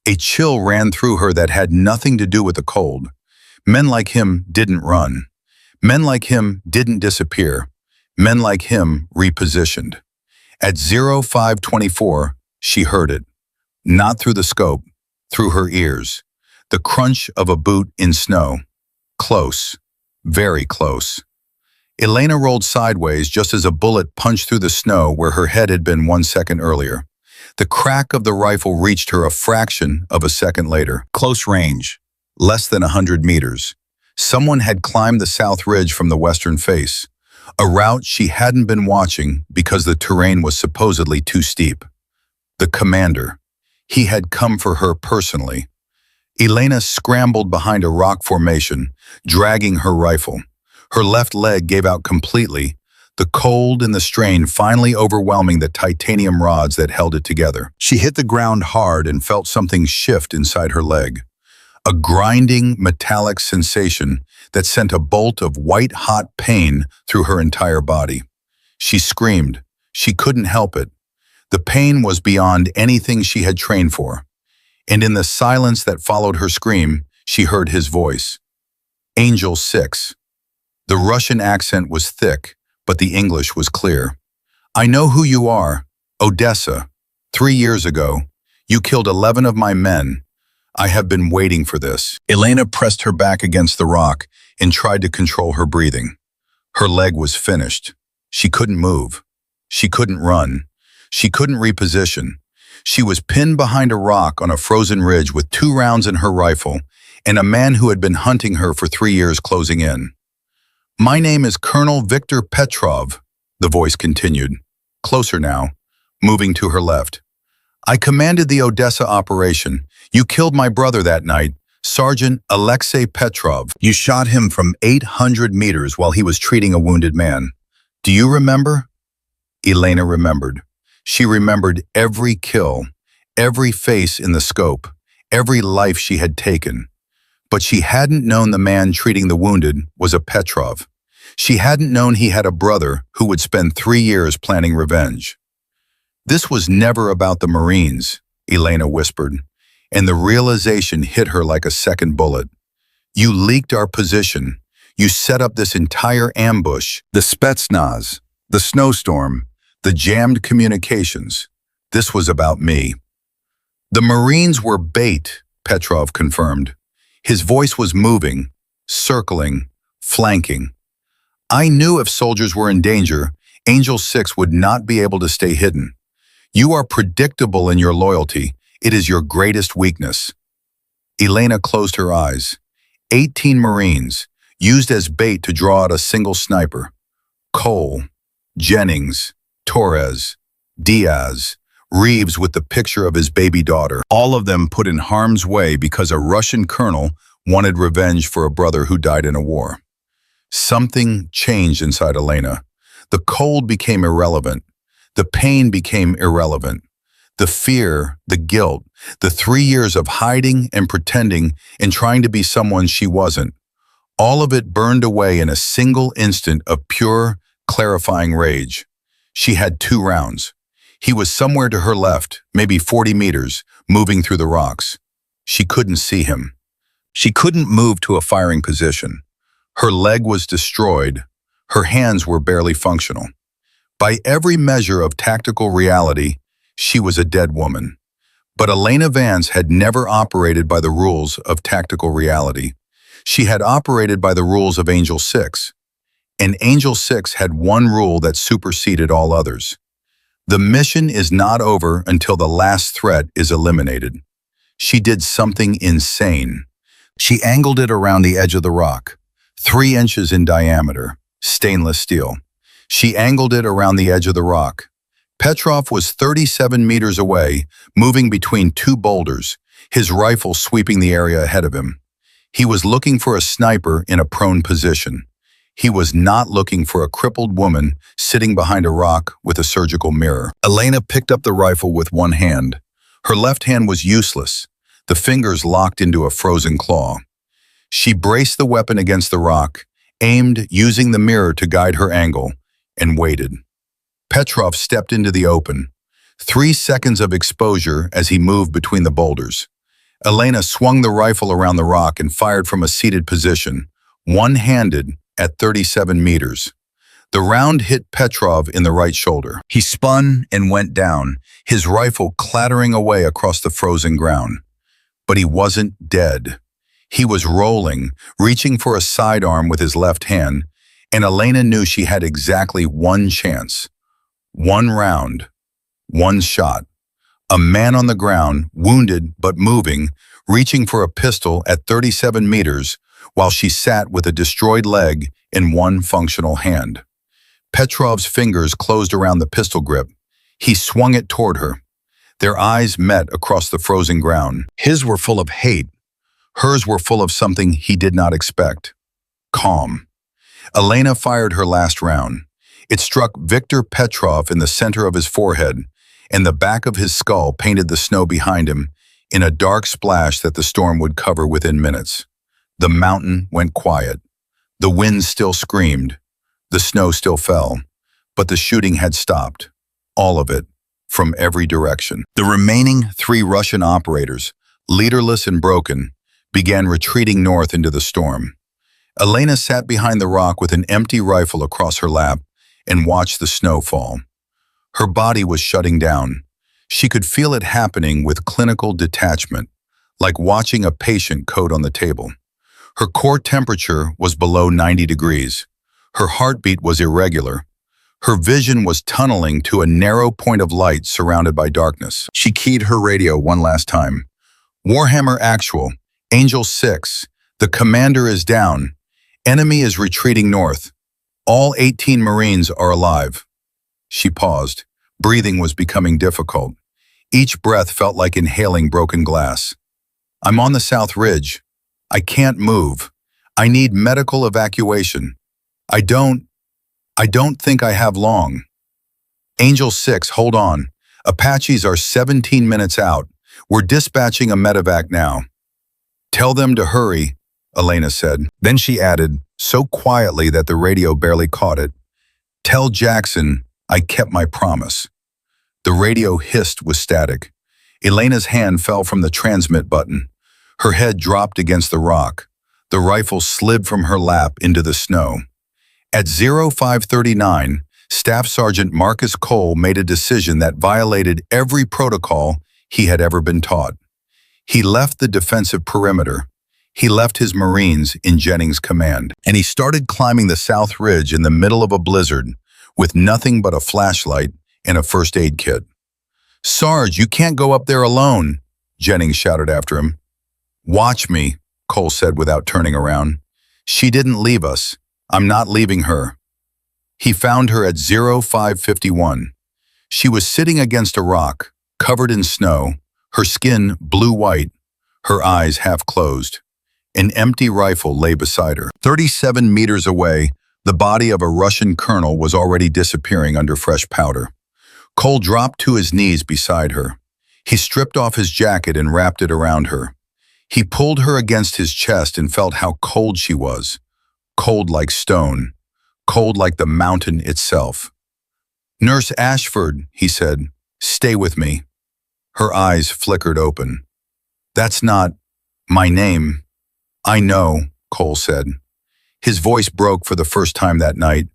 A chill ran through her that had nothing to do with the cold. Men like him didn't run. Men like him didn't disappear. Men like him repositioned. At 0524, she heard it. Not through the scope, through her ears. The crunch of a boot in snow. Close. Very close. Elena rolled sideways just as a bullet punched through the snow where her head had been 1 second earlier. The crack of the rifle reached her a fraction of a second later. Close range. Less than 100 meters. Someone had climbed the South Ridge from the western face, a route she hadn't been watching because the terrain was supposedly too steep. The commander. He had come for her personally. Elena scrambled behind a rock formation, dragging her rifle. Her left leg gave out completely, the cold and the strain finally overwhelming the titanium rods that held it together. She hit the ground hard and felt something shift inside her leg. A grinding, metallic sensation that sent a bolt of white-hot pain through her entire body. She screamed. She couldn't help it. The pain was beyond anything she had trained for. And in the silence that followed her scream, she heard his voice. Angel 6. The Russian accent was thick, but the English was clear. I know who you are. Odessa. 3 years ago, you killed 11 of my men. I have been waiting for this. Elena pressed her back against the rock and tried to control her breathing. Her leg was finished. She couldn't move. She couldn't run. She couldn't reposition. She was pinned behind a rock on a frozen ridge with 2 rounds in her rifle and a man who had been hunting her for 3 years closing in. My name is Colonel Viktor Petrov, the voice continued, closer now, moving to her left. I commanded the Odessa operation. You killed my brother that night, Sergeant Alexei Petrov. You shot him from 800 meters while he was treating a wounded man. Do you remember? Elena remembered. She remembered every kill, every face in the scope, every life she had taken. But she hadn't known the man treating the wounded was a Petrov. She hadn't known he had a brother who would spend 3 years planning revenge. This was never about the Marines, Elena whispered, and the realization hit her like a second bullet. You leaked our position. You set up this entire ambush, the Spetsnaz, the snowstorm, the jammed communications. This was about me. The Marines were bait, Petrov confirmed. His voice was moving, circling, flanking. I knew if soldiers were in danger, Angel 6 would not be able to stay hidden. You are predictable in your loyalty. It is your greatest weakness. Elena closed her eyes. 18 Marines, used as bait to draw out a single sniper. Cole, Jennings, Torres, Diaz, Reeves with the picture of his baby daughter. All of them put in harm's way because a Russian colonel wanted revenge for a brother who died in a war. Something changed inside Elena. The cold became irrelevant. The pain became irrelevant. The fear, the guilt, the 3 years of hiding and pretending and trying to be someone she wasn't. All of it burned away in a single instant of pure, clarifying rage. She had 2 rounds. He was somewhere to her left, maybe 40 meters, moving through the rocks. She couldn't see him. She couldn't move to a firing position. Her leg was destroyed. Her hands were barely functional. By every measure of tactical reality, she was a dead woman. But Elena Vance had never operated by the rules of tactical reality. She had operated by the rules of Angel 6. And Angel 6 had one rule that superseded all others. The mission is not over until the last threat is eliminated. She did something insane. She angled it around the edge of the rock, 3 inches in diameter, stainless steel. She angled it around the edge of the rock. Petrov was 37 meters away, moving between 2 boulders, his rifle sweeping the area ahead of him. He was looking for a sniper in a prone position. He was not looking for a crippled woman sitting behind a rock with a surgical mirror. Elena picked up the rifle with one hand. Her left hand was useless, the fingers locked into a frozen claw. She braced the weapon against the rock, aimed using the mirror to guide her angle, and waited. Petrov stepped into the open. 3 seconds of exposure as he moved between the boulders. Elena swung the rifle around the rock and fired from a seated position, one-handed at 37 meters. The round hit Petrov in the right shoulder. He spun and went down, his rifle clattering away across the frozen ground. But he wasn't dead. He was rolling, reaching for a sidearm with his left hand, and Elena knew she had exactly one chance. 1 round, 1 shot. A man on the ground, wounded but moving, reaching for a pistol at 37 meters while she sat with a destroyed leg in one functional hand. Petrov's fingers closed around the pistol grip. He swung it toward her. Their eyes met across the frozen ground. His were full of hate, Hers were full of something he did not expect. Calm. Elena fired her last round. It struck Viktor Petrov in the center of his forehead, and the back of his skull painted the snow behind him in a dark splash that the storm would cover within minutes. The mountain went quiet. The wind still screamed. The snow still fell. But the shooting had stopped. All of it, from every direction. The remaining 3 Russian operators, leaderless and broken, began retreating north into the storm. Elena sat behind the rock with an empty rifle across her lap and watched the snow fall. Her body was shutting down. She could feel it happening with clinical detachment, like watching a patient code on the table. Her core temperature was below 90 degrees. Her heartbeat was irregular. Her vision was tunneling to a narrow point of light surrounded by darkness. She keyed her radio one last time. Warhammer Actual, Angel 6, the commander is down. Enemy is retreating north. All 18 Marines are alive. She paused. Breathing was becoming difficult. Each breath felt like inhaling broken glass. I'm on the South Ridge. I can't move. I need medical evacuation. I don't think I have long. Angel 6, hold on. Apaches are 17 minutes out. We're dispatching a medevac now. Tell them to hurry, Elena said. Then she added, so quietly that the radio barely caught it, tell Jackson I kept my promise. The radio hissed with static. Elena's hand fell from the transmit button. Her head dropped against the rock. The rifle slid from her lap into the snow. At 0539, Staff Sergeant Marcus Cole made a decision that violated every protocol he had ever been taught. He left the defensive perimeter. He left his Marines in Jennings' command, and he started climbing the South Ridge in the middle of a blizzard with nothing but a flashlight and a first aid kit. Sarge, you can't go up there alone, Jennings shouted after him. Watch me, Cole said without turning around. She didn't leave us. I'm not leaving her. He found her at 0551. She was sitting against a rock, covered in snow, her skin blue-white, her eyes half closed. An empty rifle lay beside her. 37 meters away, the body of a Russian colonel was already disappearing under fresh powder. Cole dropped to his knees beside her. He stripped off his jacket and wrapped it around her. He pulled her against his chest and felt how cold she was. Cold like stone. Cold like the mountain itself. Nurse Ashford, he said, stay with me. Her eyes flickered open. That's not my name. I know, Cole said. His voice broke for the first time that night.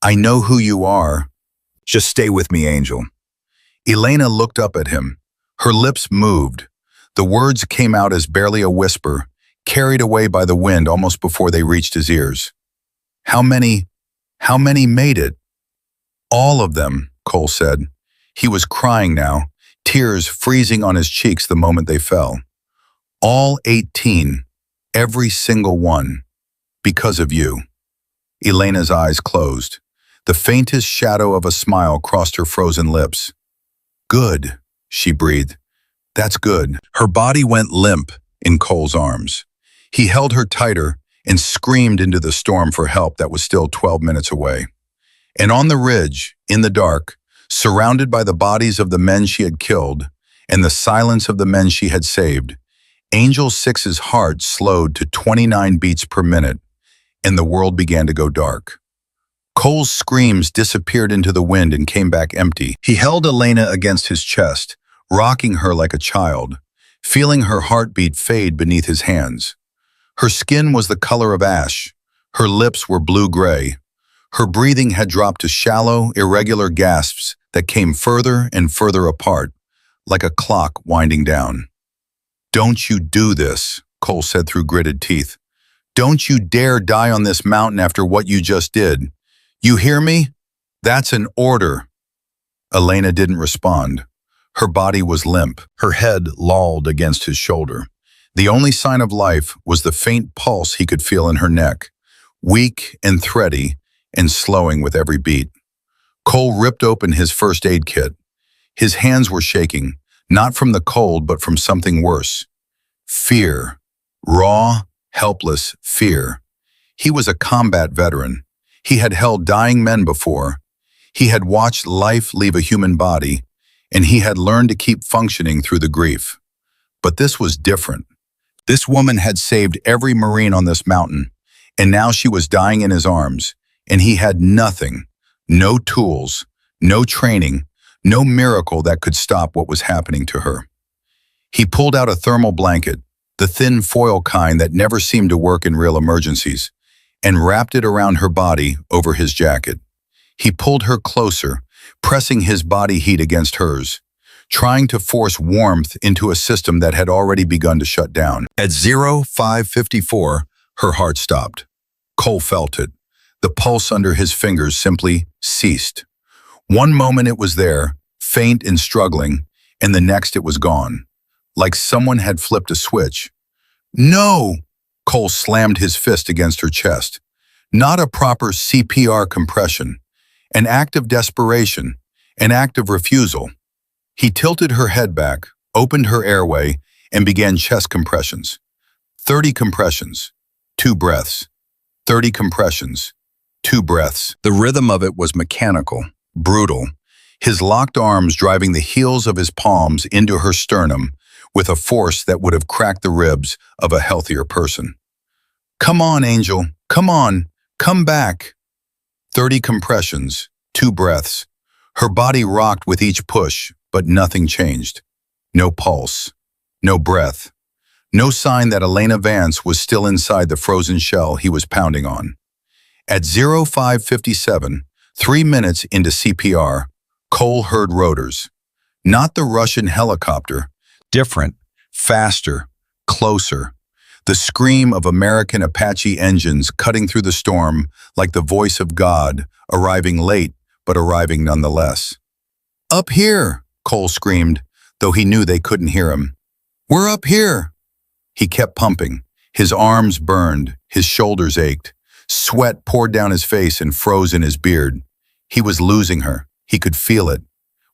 I know who you are. Just stay with me, Angel. Elena looked up at him. Her lips moved. The words came out as barely a whisper, carried away by the wind almost before they reached his ears. How many made it? All of them, Cole said. He was crying now, tears freezing on his cheeks the moment they fell. All 18. Every single one. Because of you. Elena's eyes closed. The faintest shadow of a smile crossed her frozen lips. Good, she breathed. That's good. Her body went limp in Cole's arms. He held her tighter and screamed into the storm for help that was still 12 minutes away. And on the ridge, in the dark, surrounded by the bodies of the men she had killed and the silence of the men she had saved, Angel 6's heart slowed to 29 beats per minute, and the world began to go dark. Cole's screams disappeared into the wind and came back empty. He held Elena against his chest, rocking her like a child, feeling her heartbeat fade beneath his hands. Her skin was the color of ash. Her lips were blue-gray. Her breathing had dropped to shallow, irregular gasps that came further and further apart, like a clock winding down. Don't you do this, Cole said through gritted teeth. Don't you dare die on this mountain after what you just did. You hear me? That's an order. Elena didn't respond. Her body was limp, her head lolled against his shoulder. The only sign of life was the faint pulse he could feel in her neck, weak and thready and slowing with every beat. Cole ripped open his first aid kit. His hands were shaking, not from the cold but from something worse. Fear. Raw, helpless fear. He was a combat veteran. He had held dying men before. He had watched life leave a human body, and he had learned to keep functioning through the grief. But this was different. This woman had saved every Marine on this mountain, and now she was dying in his arms, and he had nothing, no tools, no training, no miracle that could stop what was happening to her. He pulled out a thermal blanket, the thin foil kind that never seemed to work in real emergencies, and wrapped it around her body over his jacket. He pulled her closer, pressing his body heat against hers, trying to force warmth into a system that had already begun to shut down. At 0554, her heart stopped. Cole felt it. The pulse under his fingers simply ceased. One moment it was there, faint and struggling, and the next it was gone, like someone had flipped a switch. No! Cole slammed his fist against her chest. Not a proper CPR compression. An act of desperation, an act of refusal. He tilted her head back, opened her airway, and began chest compressions. 30 compressions, 2 breaths. 30 compressions, 2 breaths. The rhythm of it was mechanical, brutal, his locked arms driving the heels of his palms into her sternum with a force that would have cracked the ribs of a healthier person. Come on, Angel, come on, come back. 30 compressions, 2 breaths. Her body rocked with each push, but nothing changed. No pulse, no breath, no sign that Elena Vance was still inside the frozen shell he was pounding on. At 0557, 3 minutes into CPR, Cole heard rotors. Not the Russian helicopter, different, faster, closer. The scream of American Apache engines cutting through the storm like the voice of God, arriving late, but arriving nonetheless. Up here, Cole screamed, though he knew they couldn't hear him. We're up here. He kept pumping. His arms burned, his shoulders ached. Sweat poured down his face and froze in his beard. He was losing her. He could feel it.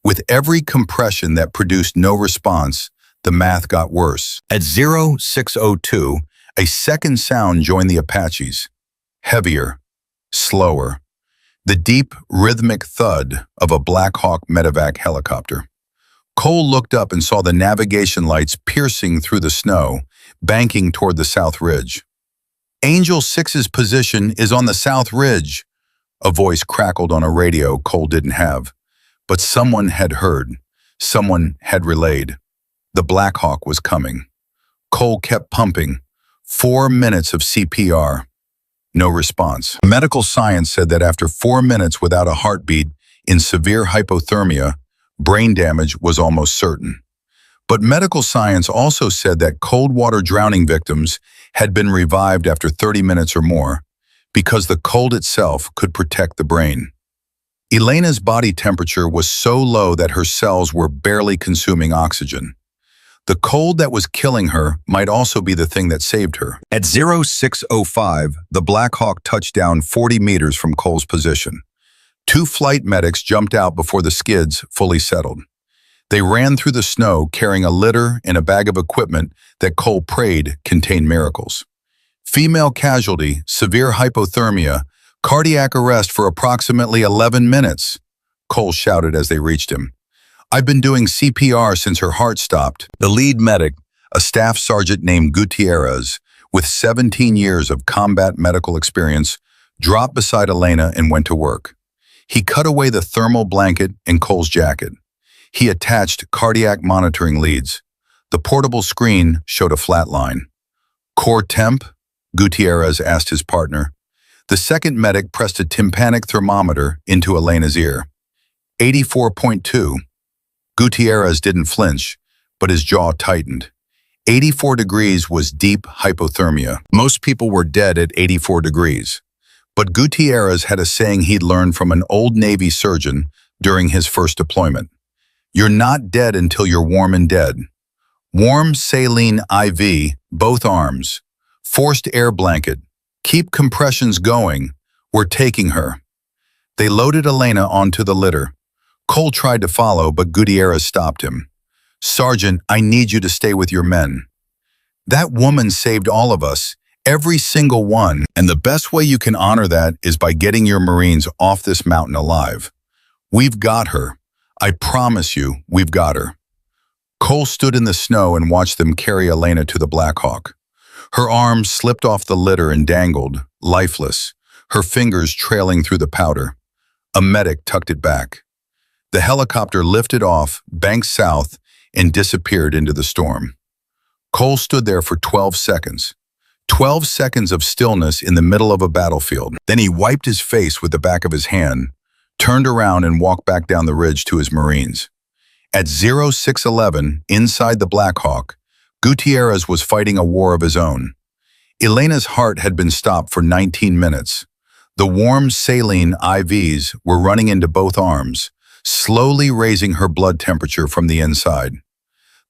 With every compression that produced no response, the math got worse. At 0602, a second sound joined the Apaches. Heavier, slower. The deep, rhythmic thud of a Black Hawk medevac helicopter. Cole looked up and saw the navigation lights piercing through the snow, banking toward the South Ridge. Angel 6's position is on the South Ridge, a voice crackled on a radio Cole didn't have. But someone had heard. Someone had relayed. The Black Hawk was coming. Cole kept pumping. 4 minutes of CPR. No response. Medical science said that after 4 minutes without a heartbeat in severe hypothermia, brain damage was almost certain. But medical science also said that cold water drowning victims had been revived after 30 minutes or more because the cold itself could protect the brain. Elena's body temperature was so low that her cells were barely consuming oxygen. The cold that was killing her might also be the thing that saved her. At 0605, the Black Hawk touched down 40 meters from Cole's position. 2 flight medics jumped out before the skids fully settled. They ran through the snow carrying a litter and a bag of equipment that Cole prayed contained miracles. Female casualty, severe hypothermia, cardiac arrest for approximately 11 minutes, Cole shouted as they reached him. I've been doing CPR since her heart stopped. The lead medic, a staff sergeant named Gutierrez, with 17 years of combat medical experience, dropped beside Elena and went to work. He cut away the thermal blanket and Cole's jacket. He attached cardiac monitoring leads. The portable screen showed a flat line. Core temp? Gutierrez asked his partner. The second medic pressed a tympanic thermometer into Elena's ear. 84.2. Gutierrez didn't flinch, but his jaw tightened. 84 degrees was deep hypothermia. Most people were dead at 84 degrees. But Gutierrez had a saying he'd learned from an old Navy surgeon during his first deployment. You're not dead until you're warm and dead. Warm saline IV, both arms. Forced air blanket. Keep compressions going. We're taking her. They loaded Elena onto the litter. Cole tried to follow, but Gutierrez stopped him. Sergeant, I need you to stay with your men. That woman saved all of us, every single one, and the best way you can honor that is by getting your Marines off this mountain alive. We've got her. I promise you, we've got her. Cole stood in the snow and watched them carry Elena to the Black Hawk. Her arms slipped off the litter and dangled, lifeless, her fingers trailing through the powder. A medic tucked it back. The helicopter lifted off, banked south, and disappeared into the storm. Cole stood there for 12 seconds. 12 seconds of stillness in the middle of a battlefield. Then he wiped his face with the back of his hand, turned around and walked back down the ridge to his Marines. At 0611, inside the Black Hawk, Gutierrez was fighting a war of his own. Elena's heart had been stopped for 19 minutes. The warm saline IVs were running into both arms, slowly raising her blood temperature from the inside.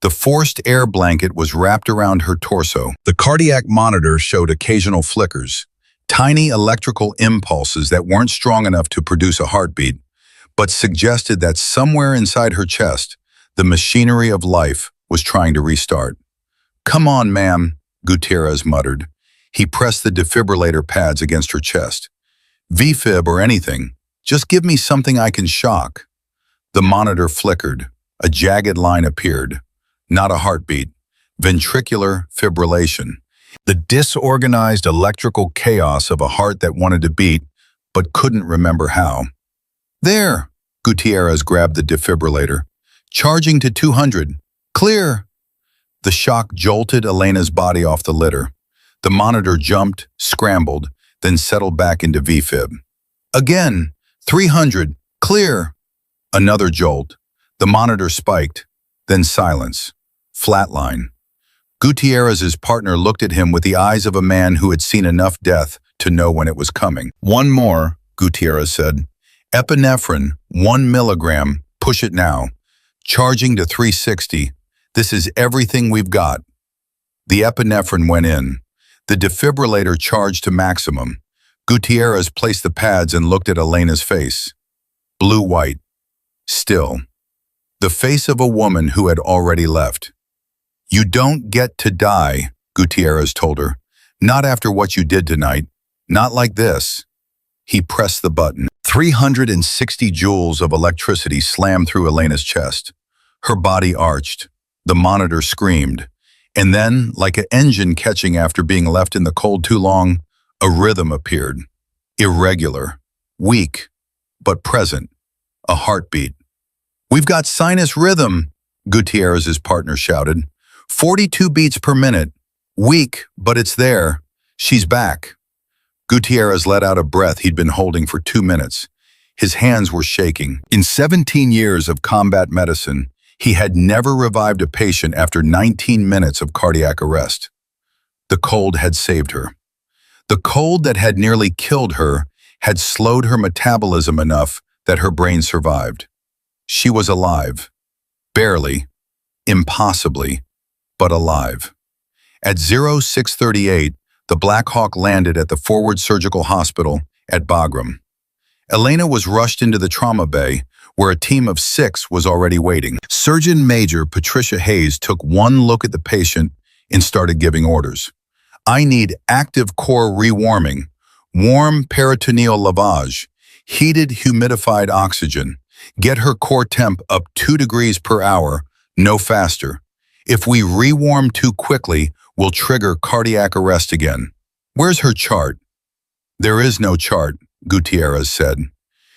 The forced air blanket was wrapped around her torso. The cardiac monitor showed occasional flickers, tiny electrical impulses that weren't strong enough to produce a heartbeat, but suggested that somewhere inside her chest, the machinery of life was trying to restart. "Come on, ma'am," Gutierrez muttered. He pressed the defibrillator pads against her chest. "VFib or anything. Just give me something I can shock." The monitor flickered. A jagged line appeared. Not a heartbeat. Ventricular fibrillation. The disorganized electrical chaos of a heart that wanted to beat, but couldn't remember how. "There!" Gutierrez grabbed the defibrillator. "Charging to 200. Clear!" The shock jolted Elena's body off the litter. The monitor jumped, scrambled, then settled back into VFib. "Again! 300. Clear!" Another jolt. The monitor spiked, then silence. Flatline. Gutierrez's partner looked at him with the eyes of a man who had seen enough death to know when it was coming. "One more," Gutierrez said. "Epinephrine, 1 milligram. Push it now. Charging to 360. This is everything we've got." The epinephrine went in. The defibrillator charged to maximum. Gutierrez placed the pads and looked at Elena's face. Blue-white. Still. The face of a woman who had already left. "You don't get to die," Gutierrez told her. "Not after what you did tonight. Not like this." He pressed the button. 360 joules of electricity slammed through Elena's chest. Her body arched. The monitor screamed. And then, like an engine catching after being left in the cold too long, a rhythm appeared. Irregular. Weak. But present. A heartbeat. "We've got sinus rhythm," Gutierrez's partner shouted. 42 beats per minute. Weak, but it's there. She's back. Gutierrez let out a breath he'd been holding for 2 minutes. His hands were shaking. In 17 years of combat medicine, he had never revived a patient after 19 minutes of cardiac arrest. The cold had saved her. The cold that had nearly killed her had slowed her metabolism enough that her brain survived. She was alive. Barely. Impossibly. But alive. At 0638, the Black Hawk landed at the Forward Surgical Hospital at Bagram. Elena was rushed into the trauma bay, where a team of 6 was already waiting. Surgeon Major Patricia Hayes took one look at the patient and started giving orders. "I need active core rewarming, warm peritoneal lavage, heated humidified oxygen. Get her core temp up 2 degrees per hour, no faster. If we rewarm too quickly, we'll trigger cardiac arrest again." "Where's her chart?" "There is no chart," Gutierrez said.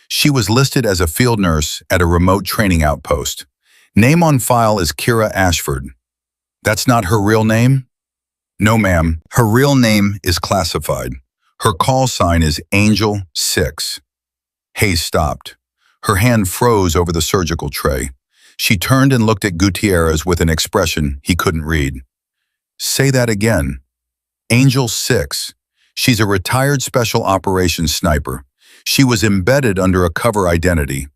"She was listed as a field nurse at a remote training outpost. Name on file is Kira Ashford." "That's not her real name?" "No, ma'am. Her real name is classified. Her call sign is Angel 6. Hayes stopped. Her hand froze over the surgical tray. She turned and looked at Gutierrez with an expression he couldn't read. "Say that again." "Angel 6. She's a retired special operations sniper. She was embedded under a cover identity.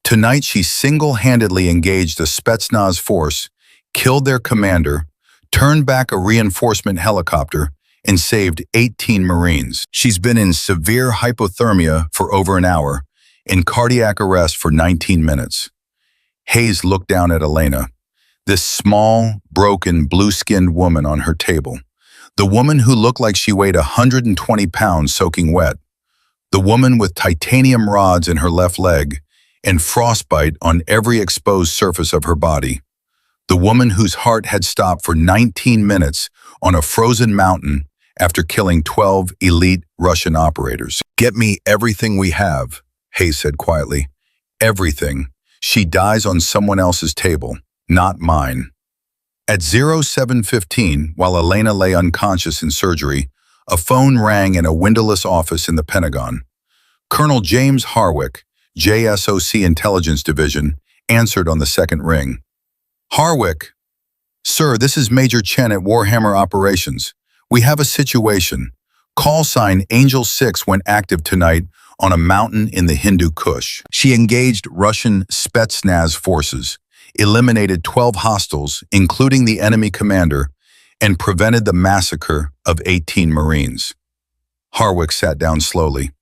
Tonight she single-handedly engaged a Spetsnaz force, killed their commander, turned back a reinforcement helicopter, and saved 18 Marines. She's been in severe hypothermia for over an hour, in cardiac arrest for 19 minutes. Hayes looked down at Elena. This small, broken, blue-skinned woman on her table. The woman who looked like she weighed 120 pounds soaking wet. The woman with titanium rods in her left leg and frostbite on every exposed surface of her body. The woman whose heart had stopped for 19 minutes on a frozen mountain after killing 12 elite Russian operators. "Get me everything we have," Hayes said quietly. "Everything. She dies on someone else's table, not mine." At 07:15, while Elena lay unconscious in surgery, a phone rang in a windowless office in the Pentagon. Colonel James Harwick, JSOC Intelligence Division, answered on the second ring. "Harwick, sir, this is Major Chen at Warhammer Operations. We have a situation. Call sign Angel 6 went active tonight on a mountain in the Hindu Kush. She engaged Russian Spetsnaz forces, eliminated 12 hostiles, including the enemy commander, and prevented the massacre of 18 Marines." Harwick sat down slowly.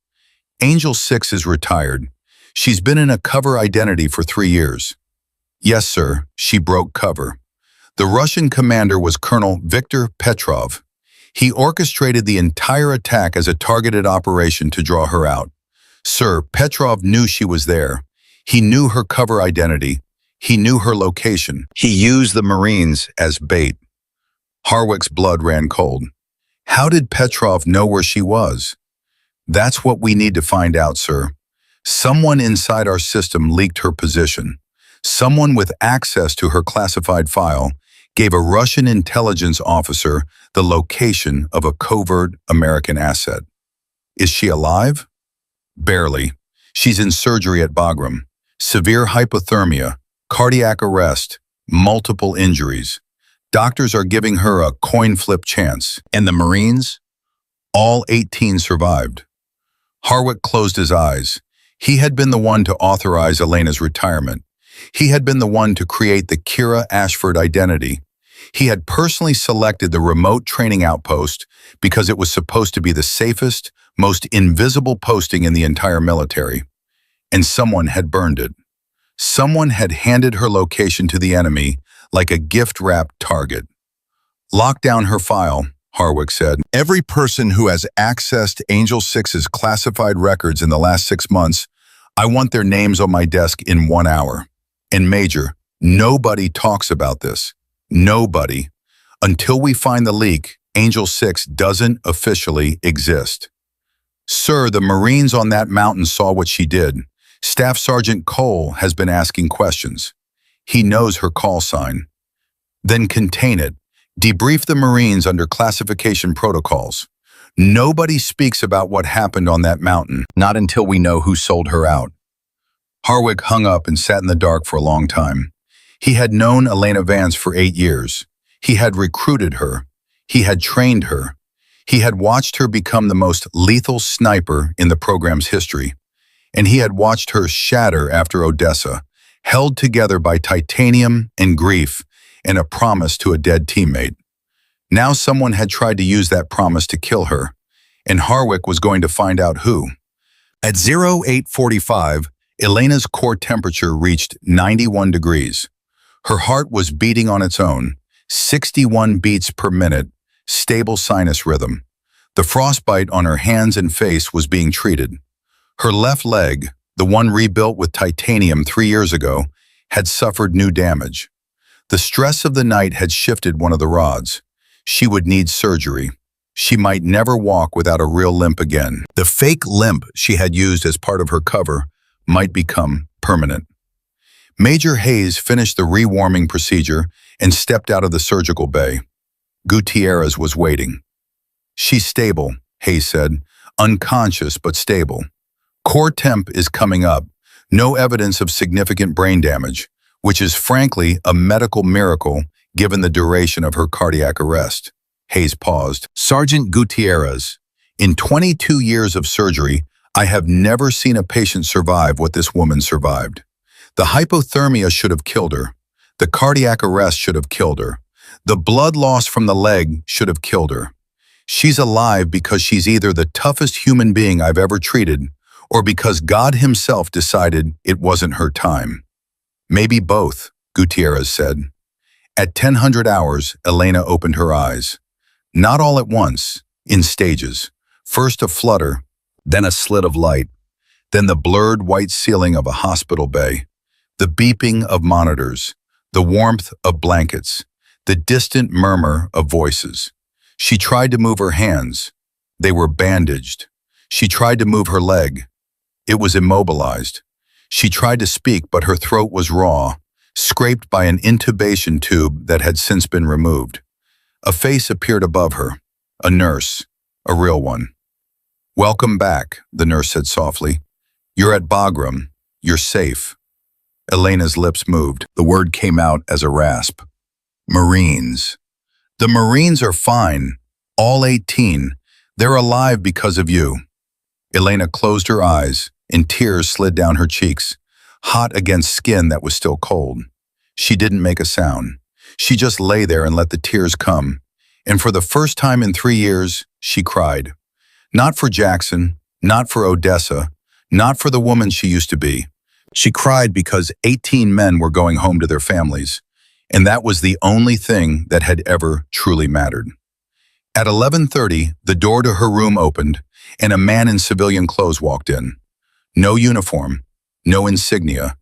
"Angel 6 is retired. She's been in a cover identity for 3 years. Yes, sir, she broke cover. The Russian commander was Colonel Viktor Petrov. He orchestrated the entire attack as a targeted operation to draw her out. Sir, Petrov knew she was there. He knew her cover identity. He knew her location. He used the Marines as bait." Harwick's blood ran cold. "How did Petrov know where she was?" "That's what we need to find out, sir. Someone inside our system leaked her position. Someone with access to her classified file gave a Russian intelligence officer the location of a covert American asset. Is she alive?" "Barely. She's in surgery at Bagram. Severe hypothermia, cardiac arrest, multiple injuries. Doctors are giving her a coin flip chance." "And the Marines?" "All 18 survived." Harwick closed his eyes. He had been the one to authorize Elena's retirement. He had been the one to create the Kira Ashford identity. He had personally selected the remote training outpost because it was supposed to be the safest, most invisible posting in the entire military. And someone had burned it. Someone had handed her location to the enemy like a gift-wrapped target. "Lock down her file," Harwick said. "Every person who has accessed Angel 6's classified records in the last 6 months, I want their names on my desk in 1 hour. And Major, nobody talks about this. Nobody. Until we find the leak, Angel 6 doesn't officially exist." "Sir, the Marines on that mountain saw what she did. Staff Sergeant Cole has been asking questions. He knows her call sign." "Then contain it. Debrief the Marines under classification protocols. Nobody speaks about what happened on that mountain, not until we know who sold her out." Harwick hung up and sat in the dark for a long time. He had known Elena Vance for 8 years. He had recruited her. He had trained her. He had watched her become the most lethal sniper in the program's history. And he had watched her shatter after Odessa, held together by titanium and grief and a promise to a dead teammate. Now someone had tried to use that promise to kill her, and Harwick was going to find out who. At 08:45, Elena's core temperature reached 91 degrees. Her heart was beating on its own, 61 beats per minute, stable sinus rhythm. The frostbite on her hands and face was being treated. Her left leg, the one rebuilt with titanium 3 years ago, had suffered new damage. The stress of the night had shifted one of the rods. She would need surgery. She might never walk without a real limp again. The fake limp she had used as part of her cover might become permanent. Major Hayes finished the rewarming procedure and stepped out of the surgical bay. Gutierrez was waiting. "She's stable," Hayes said, "unconscious but stable. Core temp is coming up. No evidence of significant brain damage, which is frankly a medical miracle given the duration of her cardiac arrest." Hayes paused. "Sergeant Gutierrez, in 22 years of surgery, I have never seen a patient survive what this woman survived. The hypothermia should have killed her. The cardiac arrest should have killed her. The blood loss from the leg should have killed her. She's alive because she's either the toughest human being I've ever treated or because God himself decided it wasn't her time. Maybe both," Gutierrez said. At 1000 hours, Elena opened her eyes. Not all at once, in stages. First a flutter, then a slit of light, then the blurred white ceiling of a hospital bay, the beeping of monitors, the warmth of blankets, the distant murmur of voices. She tried to move her hands. They were bandaged. She tried to move her leg. It was immobilized. She tried to speak, but her throat was raw, scraped by an intubation tube that had since been removed. A face appeared above her. A nurse. A real one. "Welcome back," the nurse said softly. "You're at Bagram. You're safe." Elena's lips moved. The word came out as a rasp. "Marines. The Marines are fine. All 18. They're alive because of you." Elena closed her eyes, and tears slid down her cheeks, hot against skin that was still cold. She didn't make a sound. She just lay there and let the tears come. And for the first time in 3 years, she cried. Not for Jackson, not for Odessa, not for the woman she used to be. She cried because 18 men were going home to their families, and that was the only thing that had ever truly mattered. At 11:30, the door to her room opened, and a man in civilian clothes walked in. No uniform, no insignia,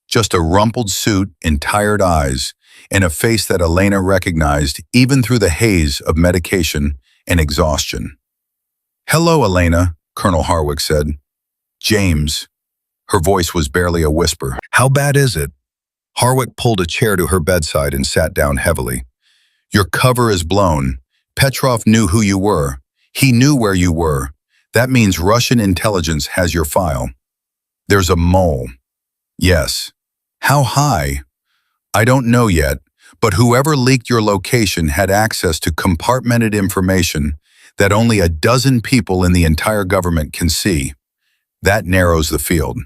just a rumpled suit and tired eyes, and a face that Elena recognized even through the haze of medication and exhaustion. "Hello, Elena," Colonel Harwick said. "James." Her voice was barely a whisper. "How bad is it?" Harwick pulled a chair to her bedside and sat down heavily. "Your cover is blown. Petrov knew who you were. He knew where you were. That means Russian intelligence has your file. There's a mole." "Yes." "How high?" "I don't know yet, but whoever leaked your location had access to compartmented information that only a dozen people in the entire government can see. That narrows the field."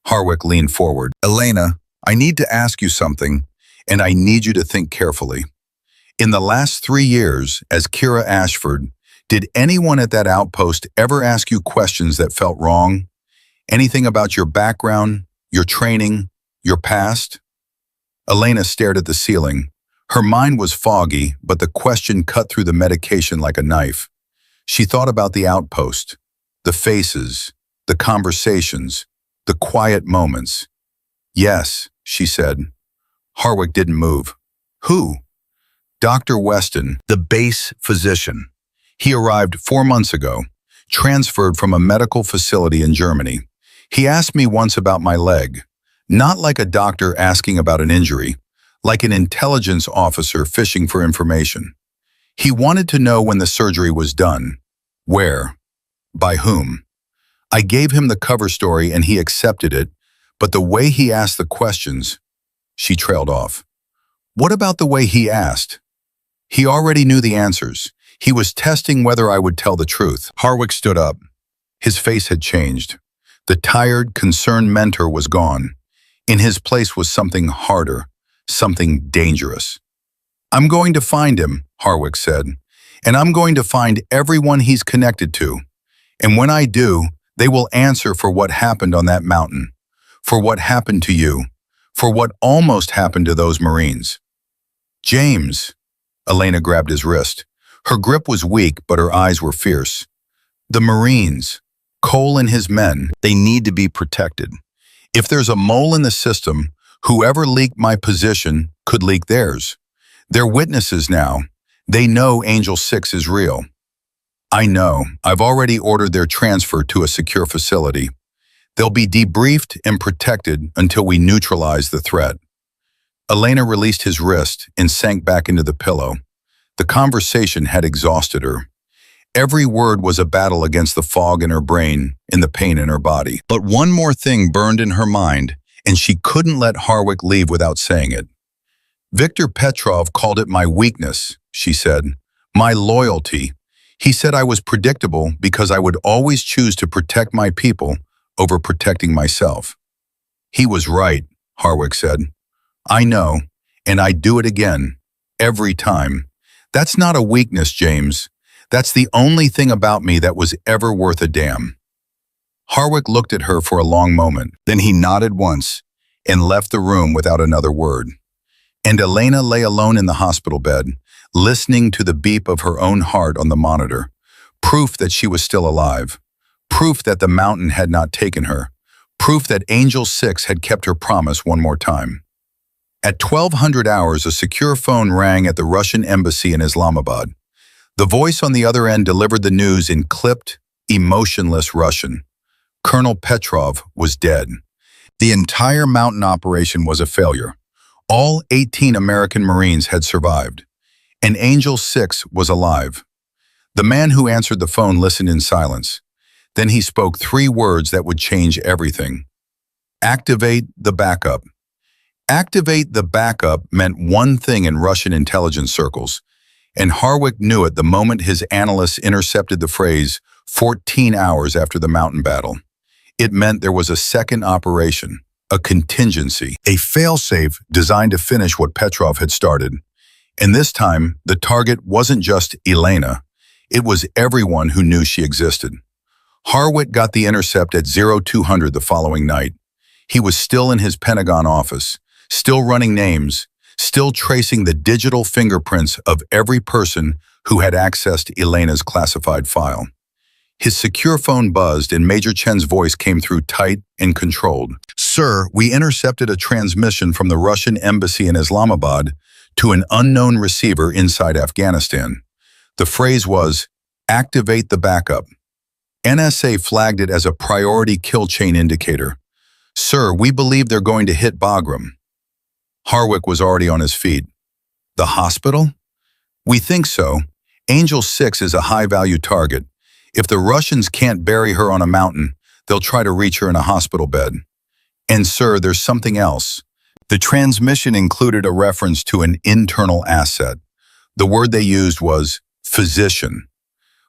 Harwick leaned forward. "Elena, I need to ask you something, and I need you to think carefully. In the last 3 years, as Kira Ashford, did anyone at that outpost ever ask you questions that felt wrong? Anything about your background, your training, your past?" Elena stared at the ceiling. Her mind was foggy, but the question cut through the medication like a knife. She thought about the outpost, the faces, the conversations, the quiet moments. "Yes," she said. Harwick didn't move. "Who?" "Dr. Weston, the base physician. He arrived 4 months ago, transferred from a medical facility in Germany. He asked me once about my leg, not like a doctor asking about an injury, like an intelligence officer fishing for information. He wanted to know when the surgery was done, where, by whom. I gave him the cover story and he accepted it, but the way he asked the questions," she trailed off. "What about the way he asked?" "He already knew the answers. He was testing whether I would tell the truth." Harwick stood up. His face had changed. The tired, concerned mentor was gone. In his place was something harder, something dangerous. "I'm going to find him," Harwick said, "and I'm going to find everyone he's connected to. And when I do, they will answer for what happened on that mountain, for what happened to you, for what almost happened to those Marines." "James." Elena grabbed his wrist. Her grip was weak, but her eyes were fierce. "The Marines, Cole and his men, they need to be protected. If there's a mole in the system, whoever leaked my position could leak theirs. They're witnesses now. They know Angel 6 is real." "I know. I've already ordered their transfer to a secure facility. They'll be debriefed and protected until we neutralize the threat." Elena released his wrist and sank back into the pillow. The conversation had exhausted her. Every word was a battle against the fog in her brain and the pain in her body. But one more thing burned in her mind, and she couldn't let Harwick leave without saying it. "Viktor Petrov called it my weakness," she said. "My loyalty. He said I was predictable because I would always choose to protect my people over protecting myself." "He was right," Harwick said. "I know, and I do it again, every time. That's not a weakness, James. That's the only thing about me that was ever worth a damn." Harwick looked at her for a long moment. Then he nodded once and left the room without another word. And Elena lay alone in the hospital bed, listening to the beat of her own heart on the monitor. Proof that she was still alive. Proof that the mountain had not taken her. Proof that Angel 6 had kept her promise one more time. At 1200 hours, a secure phone rang at the Russian embassy in Islamabad. The voice on the other end delivered the news in clipped, emotionless Russian. Colonel Petrov was dead. The entire mountain operation was a failure. All 18 American Marines had survived, and Angel 6 was alive. The man who answered the phone listened in silence. Then he spoke 3 words that would change everything. Activate the backup. Activate the backup meant one thing in Russian intelligence circles, and Harwick knew it the moment his analysts intercepted the phrase 14 hours after the mountain battle. It meant there was a second operation, a contingency, a failsafe designed to finish what Petrov had started. And this time, the target wasn't just Elena. It was everyone who knew she existed. Harwick got the intercept at 0200 the following night. He was still in his Pentagon office, still running names, still tracing the digital fingerprints of every person who had accessed Elena's classified file. His secure phone buzzed and Major Chen's voice came through tight and controlled. "Sir, we intercepted a transmission from the Russian embassy in Islamabad to an unknown receiver inside Afghanistan. The phrase was, 'Activate the backup.' NSA flagged it as a priority kill chain indicator. Sir, we believe they're going to hit Bagram." Harwick was already on his feet. "The hospital?" "We think so. Angel 6 is a high-value target. If the Russians can't bury her on a mountain, they'll try to reach her in a hospital bed. And sir, there's something else." The transmission included a reference to an internal asset. The word they used was physician.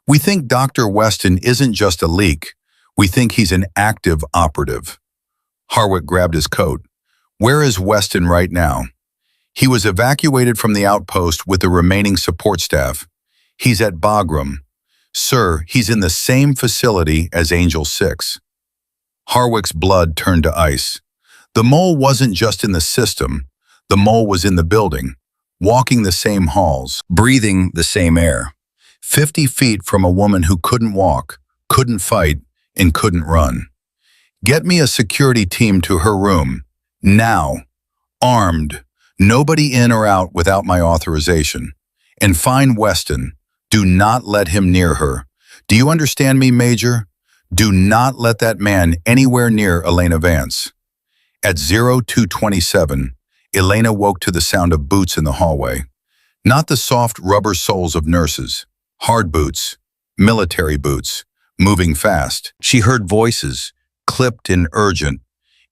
"We think Dr. Weston isn't just a leak. We think he's an active operative." Harwick grabbed his coat. "Where is Weston right now?" "He was evacuated from the outpost with the remaining support staff. He's at Bagram. Sir, he's in the same facility as Angel 6. Harwick's blood turned to ice. The mole wasn't just in the system. The mole was in the building, walking the same halls, breathing the same air. 50 feet from a woman who couldn't walk, couldn't fight, and couldn't run. "Get me a security team to her room. Now. Armed. Nobody in or out without my authorization. And find Weston. Do not let him near her. Do you understand me, Major? Do not let that man anywhere near Elena Vance." At 0227, Elena woke to the sound of boots in the hallway. Not the soft rubber soles of nurses. Hard boots. Military boots. Moving fast. She heard voices, clipped and urgent.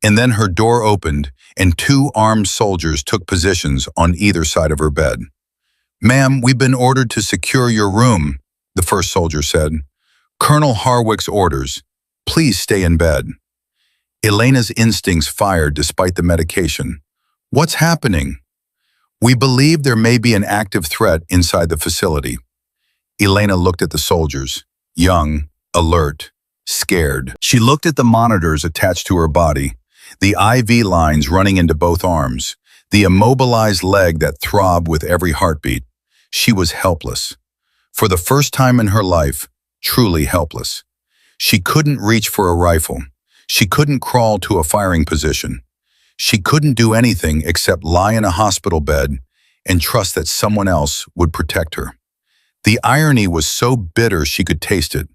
And then her door opened and 2 armed soldiers took positions on either side of her bed. "Ma'am, we've been ordered to secure your room," the first soldier said. "Colonel Harwick's orders. Please stay in bed." Elena's instincts fired despite the medication. "What's happening?" "We believe there may be an active threat inside the facility." Elena looked at the soldiers, young, alert, scared. She looked at the monitors attached to her body, the IV lines running into both arms, the immobilized leg that throbbed with every heartbeat. She was helpless. For the first time in her life, truly helpless. She couldn't reach for a rifle. She couldn't crawl to a firing position. She couldn't do anything except lie in a hospital bed and trust that someone else would protect her. The irony was so bitter she could taste it.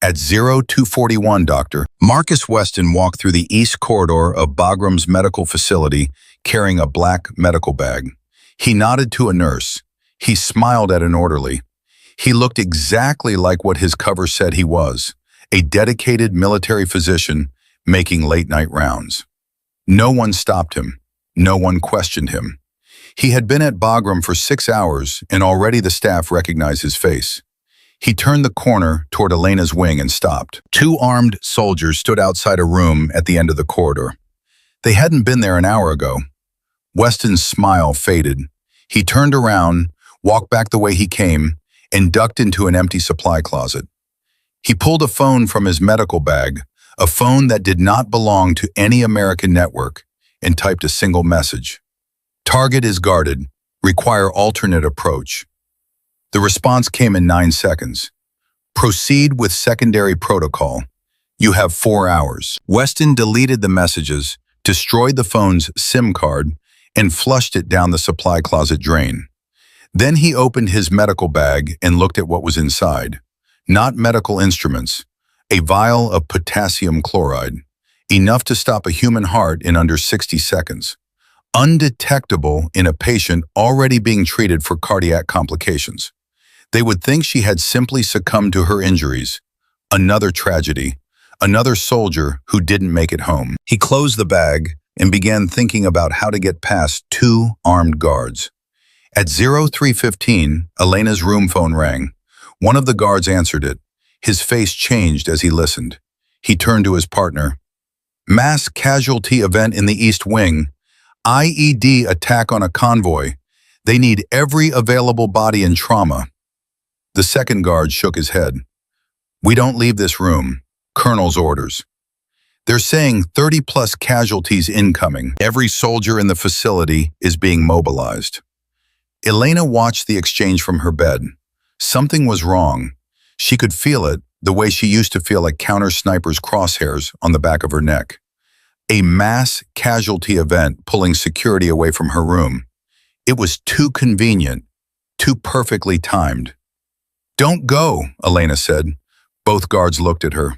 At 0241, Dr. Marcus Weston walked through the east corridor of Bagram's medical facility carrying a black medical bag. He nodded to a nurse. He smiled at an orderly. He looked exactly like what his cover said he was, a dedicated military physician making late-night rounds. No one stopped him. No one questioned him. He had been at Bagram for 6 hours, and already the staff recognized his face. He turned the corner toward Elena's wing and stopped. 2 armed soldiers stood outside a room at the end of the corridor. They hadn't been there an hour ago. Weston's smile faded. He turned around, walked back the way he came, and ducked into an empty supply closet. He pulled a phone from his medical bag, a phone that did not belong to any American network, and typed a single message. Target is guarded. Require alternate approach. The response came in 9 seconds. Proceed with secondary protocol. You have 4 hours. Weston deleted the messages, destroyed the phone's SIM card, and flushed it down the supply closet drain. Then he opened his medical bag and looked at what was inside. Not medical instruments, a vial of potassium chloride, enough to stop a human heart in under 60 seconds. Undetectable in a patient already being treated for cardiac complications. They would think she had simply succumbed to her injuries. Another tragedy, another soldier who didn't make it home. He closed the bag and began thinking about how to get past 2 armed guards. At 03:15, Elena's room phone rang. One of the guards answered it. His face changed as he listened. He turned to his partner. Mass casualty event in the East Wing. IED attack on a convoy. They need every available body in trauma. The second guard shook his head. We don't leave this room. Colonel's orders. They're saying 30+ casualties incoming. Every soldier in the facility is being mobilized. Elena watched the exchange from her bed. Something was wrong. She could feel it the way she used to feel a counter-sniper's crosshairs on the back of her neck. A mass casualty event pulling security away from her room. It was too convenient, too perfectly timed. Don't go, Elena said. Both guards looked at her.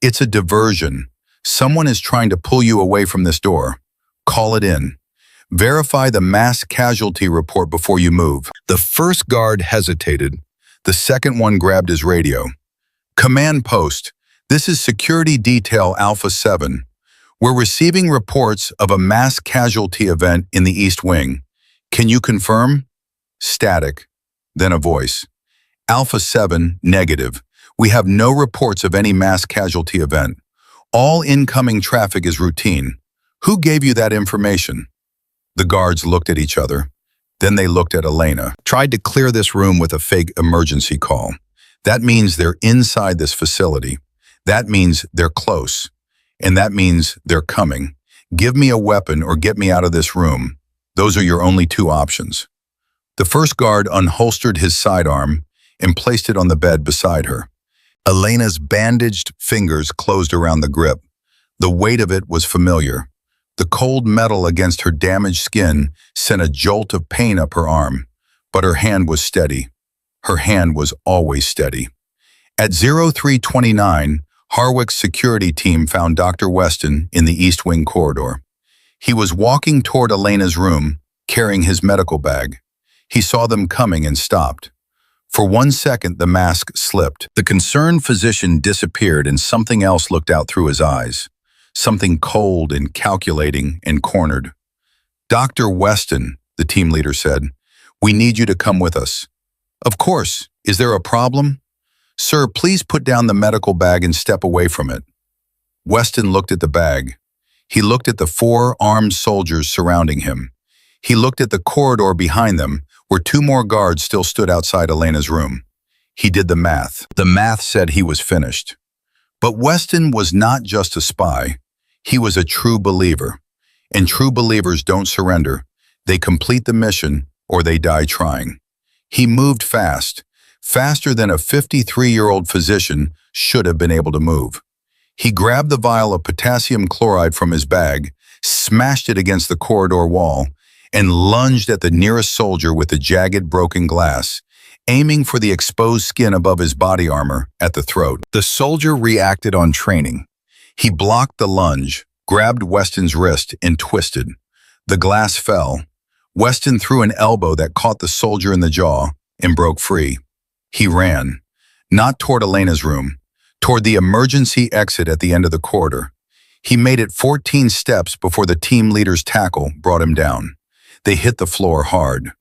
It's a diversion. Someone is trying to pull you away from this door. Call it in. Verify the mass casualty report before you move. The first guard hesitated. The second one grabbed his radio. Command post. This is Security Detail Alpha 7. We're receiving reports of a mass casualty event in the East Wing. Can you confirm? Static. Then a voice. Alpha 7, negative. We have no reports of any mass casualty event. All incoming traffic is routine. Who gave you that information? The guards looked at each other. Then they looked at Elena. Tried to clear this room with a fake emergency call. That means they're inside this facility. That means they're close. And that means they're coming. Give me a weapon or get me out of this room. Those are your only 2 options. The first guard unholstered his sidearm and placed it on the bed beside her. Elena's bandaged fingers closed around the grip. The weight of it was familiar. The cold metal against her damaged skin sent a jolt of pain up her arm, but her hand was steady. Her hand was always steady. At 03:29, Harwick's security team found Dr. Weston in the East Wing corridor. He was walking toward Elena's room, carrying his medical bag. He saw them coming and stopped. For 1 second, the mask slipped. The concerned physician disappeared and something else looked out through his eyes. Something cold and calculating and cornered. Dr. Weston, the team leader said, we need you to come with us. Of course. Is there a problem? Sir, please put down the medical bag and step away from it. Weston looked at the bag. He looked at the 4 armed soldiers surrounding him. He looked at the corridor behind them, where 2 more guards still stood outside Elena's room. He did the math. The math said he was finished. But Weston was not just a spy. He was a true believer. And true believers don't surrender. They complete the mission or they die trying. He moved fast, faster than a 53-year-old physician should have been able to move. He grabbed the vial of potassium chloride from his bag, smashed it against the corridor wall, and lunged at the nearest soldier with the jagged, broken glass, aiming for the exposed skin above his body armor at the throat. The soldier reacted on training. He blocked the lunge, grabbed Weston's wrist, and twisted. The glass fell. Weston threw an elbow that caught the soldier in the jaw and broke free. He ran, not toward Elena's room, toward the emergency exit at the end of the corridor. He made it 14 steps before the team leader's tackle brought him down. They hit the floor hard.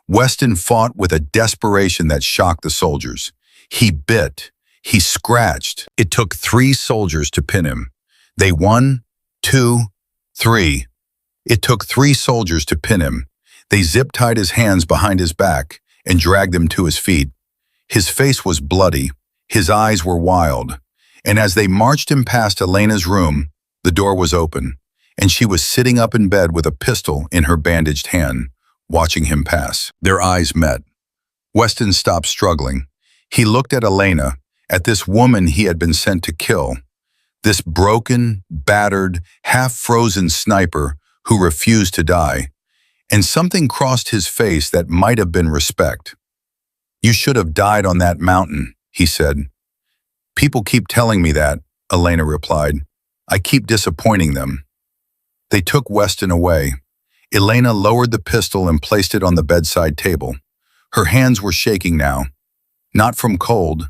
Weston fought with a desperation that shocked the soldiers. He bit. He scratched. It took 3 soldiers to pin him. They 1, 2, 3. It took 3 soldiers to pin him. They zip-tied his hands behind his back and dragged him to his feet. His face was bloody. His eyes were wild. And as they marched him past Elena's room, the door was open, and she was sitting up in bed with a pistol in her bandaged hand, watching him pass. Their eyes met. Weston stopped struggling. He looked at Elena, at this woman he had been sent to kill, this broken, battered, half-frozen sniper who refused to die, and something crossed his face that might have been respect. "You should have died on that mountain," he said. "People keep telling me that," Elena replied. "I keep disappointing them." They took Weston away. Elena lowered the pistol and placed it on the bedside table. Her hands were shaking now. Not from cold,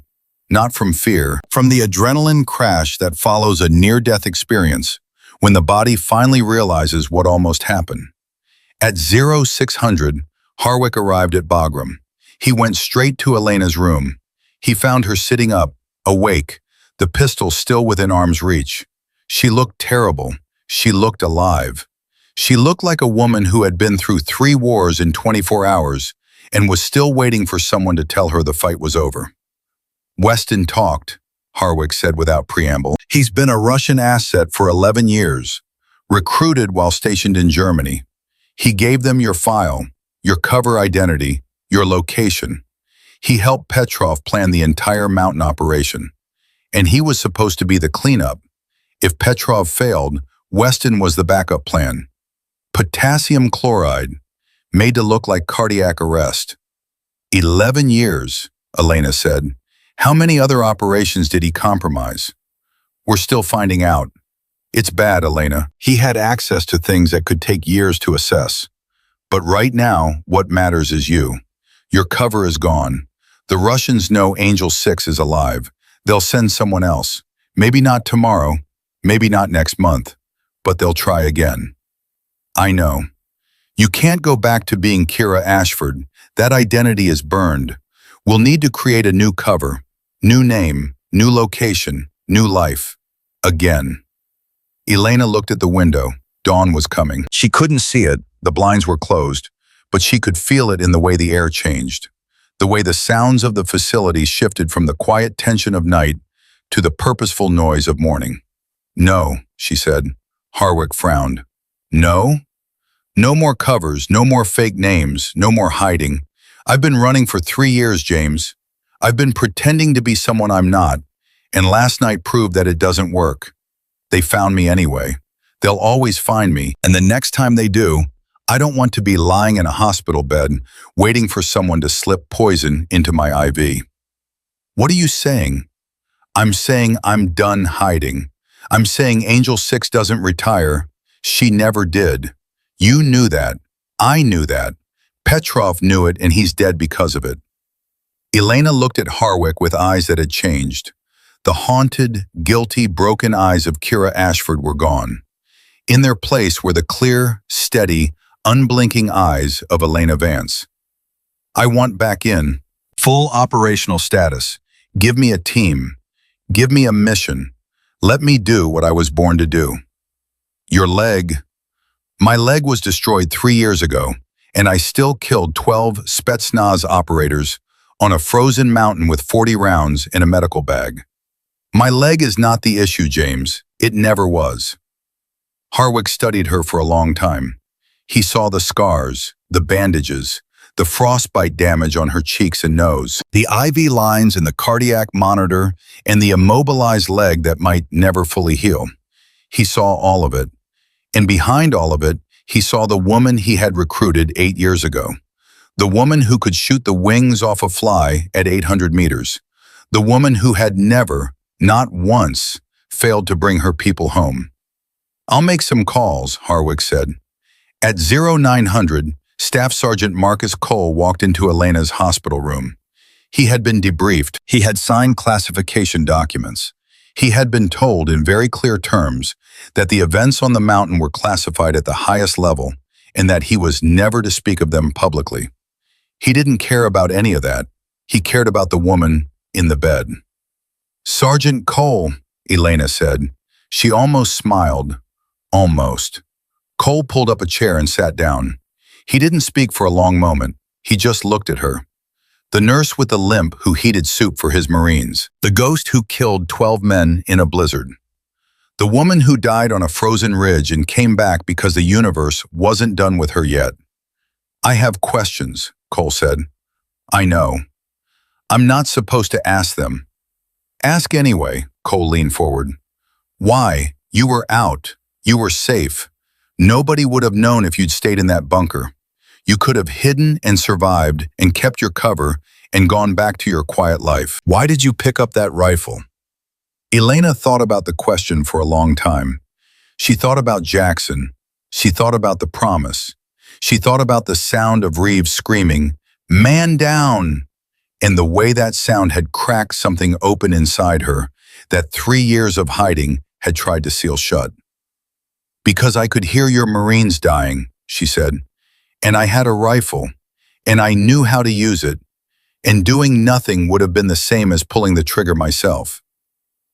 not from fear, from the adrenaline crash that follows a near-death experience when the body finally realizes what almost happened. At 0600, Harwick arrived at Bagram. He went straight to Elena's room. He found her sitting up, awake, the pistol still within arm's reach. She looked terrible. She looked alive. She looked like a woman who had been through 3 wars in 24 hours and was still waiting for someone to tell her the fight was over. "Weston talked," Harwick said without preamble. "He's been a Russian asset for 11 years, recruited while stationed in Germany. He gave them your file, your cover identity, your location. He helped Petrov plan the entire mountain operation. And he was supposed to be the cleanup. If Petrov failed, Weston was the backup plan. Potassium chloride, made to look like cardiac arrest. 11 years, Elena said. How many other operations did he compromise? We're still finding out. It's bad, Elena. He had access to things that could take years to assess. But right now, what matters is you. Your cover is gone. The Russians know Angel 6 is alive. They'll send someone else. Maybe not tomorrow, maybe not next month, but they'll try again. I know. You can't go back to being Kira Ashford. That identity is burned. We'll need to create a new cover, new name, new location, new life. Again. Elena looked at the window. Dawn was coming. She couldn't see it. The blinds were closed, but she could feel it in the way the air changed, the way the sounds of the facility shifted from the quiet tension of night to the purposeful noise of morning. No, she said. Harwick frowned. No? No more covers, no more fake names, no more hiding. I've been running for 3 years, James. I've been pretending to be someone I'm not, and last night proved that it doesn't work. They found me anyway. They'll always find me, and the next time they do, I don't want to be lying in a hospital bed, waiting for someone to slip poison into my IV. What are you saying? I'm saying I'm done hiding. I'm saying Angel 6 doesn't retire. She never did. You knew that. I knew that. Petrov knew it, and he's dead because of it. Elena looked at Harwick with eyes that had changed. The haunted, guilty, broken eyes of Kira Ashford were gone. In their place were the clear, steady, unblinking eyes of Elena Vance. I want back in. Full operational status. Give me a team. Give me a mission. Let me do what I was born to do. Your leg. My leg was destroyed 3 years ago, and I still killed 12 Spetsnaz operators on a frozen mountain with 40 rounds in a medical bag. My leg is not the issue, James. It never was. Harwick studied her for a long time. He saw the scars, the bandages, the frostbite damage on her cheeks and nose, the IV lines in the cardiac monitor, and the immobilized leg that might never fully heal. He saw all of it. And behind all of it, he saw the woman he had recruited 8 years ago. The woman who could shoot the wings off a fly at 800 meters. The woman who had never, not once, failed to bring her people home. I'll make some calls, Harwick said. At 0900, Staff Sergeant Marcus Cole walked into Elena's hospital room. He had been debriefed. He had signed classification documents. He had been told in very clear terms that the events on the mountain were classified at the highest level and that he was never to speak of them publicly. He didn't care about any of that. He cared about the woman in the bed. Sergeant Cole, Elena said. She almost smiled. Almost. Cole pulled up a chair and sat down. He didn't speak for a long moment. He just looked at her. The nurse with the limp who heated soup for his Marines. The ghost who killed 12 men in a blizzard. The woman who died on a frozen ridge and came back because the universe wasn't done with her yet. I have questions, Cole said. I know. I'm not supposed to ask them. Ask anyway, Cole leaned forward. Why? You were out. You were safe. Nobody would have known if you'd stayed in that bunker. You could have hidden and survived and kept your cover and gone back to your quiet life. Why did you pick up that rifle? Elena thought about the question for a long time. She thought about Jackson. She thought about the promise. She thought about the sound of Reeves screaming, "Man down!" and the way that sound had cracked something open inside her that 3 years of hiding had tried to seal shut. Because I could hear your Marines dying, she said, and I had a rifle, and I knew how to use it, and doing nothing would have been the same as pulling the trigger myself.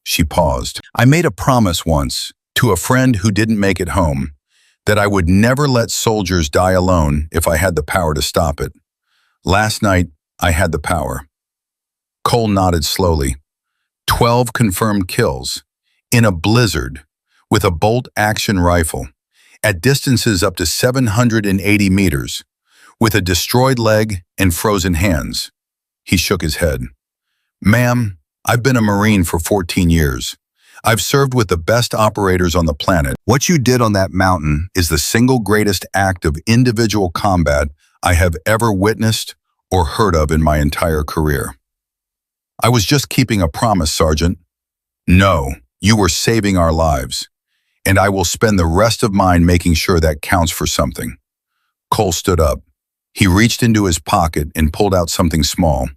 She paused. I made a promise once, to a friend who didn't make it home, that I would never let soldiers die alone if I had the power to stop it. Last night, I had the power. Cole nodded slowly. 12 confirmed kills, in a blizzard, with a bolt-action rifle, at distances up to 780 meters, with a destroyed leg and frozen hands. He shook his head. Ma'am, I've been a Marine for 14 years. I've served with the best operators on the planet. What you did on that mountain is the single greatest act of individual combat I have ever witnessed or heard of in my entire career. I was just keeping a promise, Sergeant. No, you were saving our lives, and I will spend the rest of mine making sure that counts for something. Cole stood up. He reached into his pocket and pulled out something small.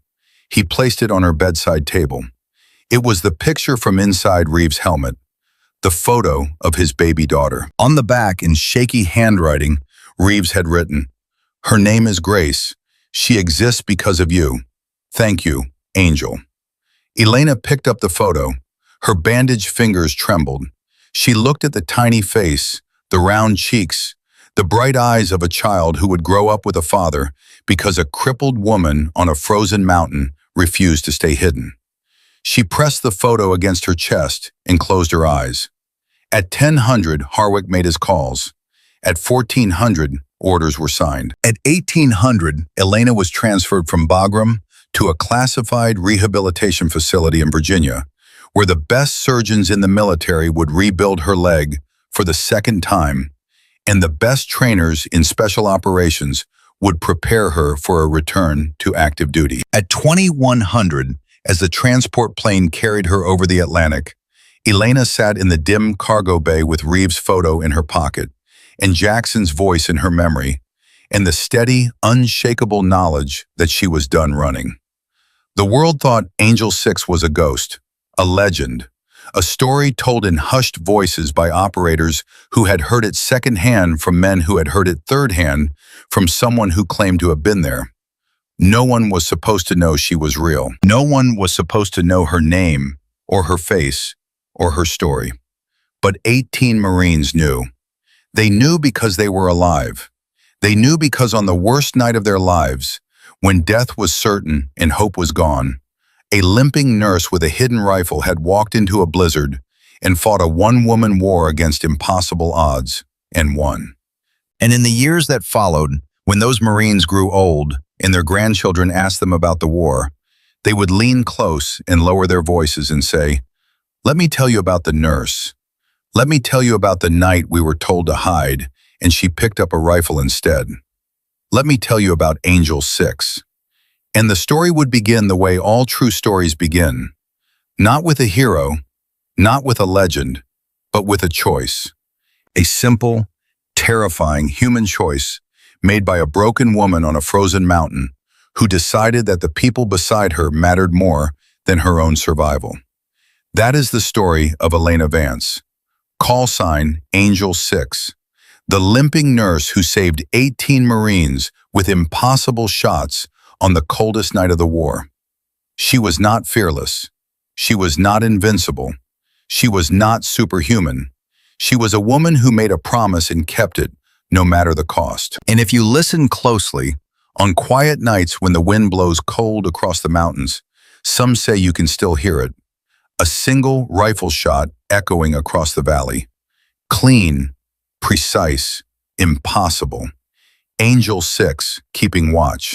He placed it on her bedside table. It was the picture from inside Reeves' helmet, the photo of his baby daughter. On the back, in shaky handwriting, Reeves had written, "Her name is Grace. She exists because of you. Thank you, Angel." Elena picked up the photo. Her bandaged fingers trembled. She looked at the tiny face, the round cheeks, the bright eyes of a child who would grow up with a father because a crippled woman on a frozen mountain refused to stay hidden. She pressed the photo against her chest and closed her eyes. At 10:00, Harwick made his calls. At 1400, orders were signed. At 1800, Elena was transferred from Bagram to a classified rehabilitation facility in Virginia, where the best surgeons in the military would rebuild her leg for the second time, and the best trainers in special operations would prepare her for a return to active duty. At 2100, as the transport plane carried her over the Atlantic, Elena sat in the dim cargo bay with Reeves' photo in her pocket, and Jackson's voice in her memory, and the steady, unshakable knowledge that she was done running. The world thought Angel 6 was a ghost, a legend, a story told in hushed voices by operators who had heard it secondhand from men who had heard it thirdhand from someone who claimed to have been there. No one was supposed to know she was real. No one was supposed to know her name, or her face, or her story. But 18 Marines knew. They knew because they were alive. They knew because on the worst night of their lives, when death was certain and hope was gone, a limping nurse with a hidden rifle had walked into a blizzard and fought a one-woman war against impossible odds, and won. And in the years that followed, when those Marines grew old and their grandchildren asked them about the war, they would lean close and lower their voices and say, "Let me tell you about the nurse. Let me tell you about the night we were told to hide and she picked up a rifle instead. Let me tell you about Angel 6. And the story would begin the way all true stories begin. Not with a hero, not with a legend, but with a choice. A simple, terrifying human choice made by a broken woman on a frozen mountain who decided that the people beside her mattered more than her own survival. That is the story of Elena Vance. Call sign Angel 6. The limping nurse who saved 18 Marines with impossible shots on the coldest night of the war. She was not fearless. She was not invincible. She was not superhuman. She was a woman who made a promise and kept it, no matter the cost. And if you listen closely, on quiet nights when the wind blows cold across the mountains, some say you can still hear it. A single rifle shot echoing across the valley. Clean, precise, impossible. Angel 6, keeping watch.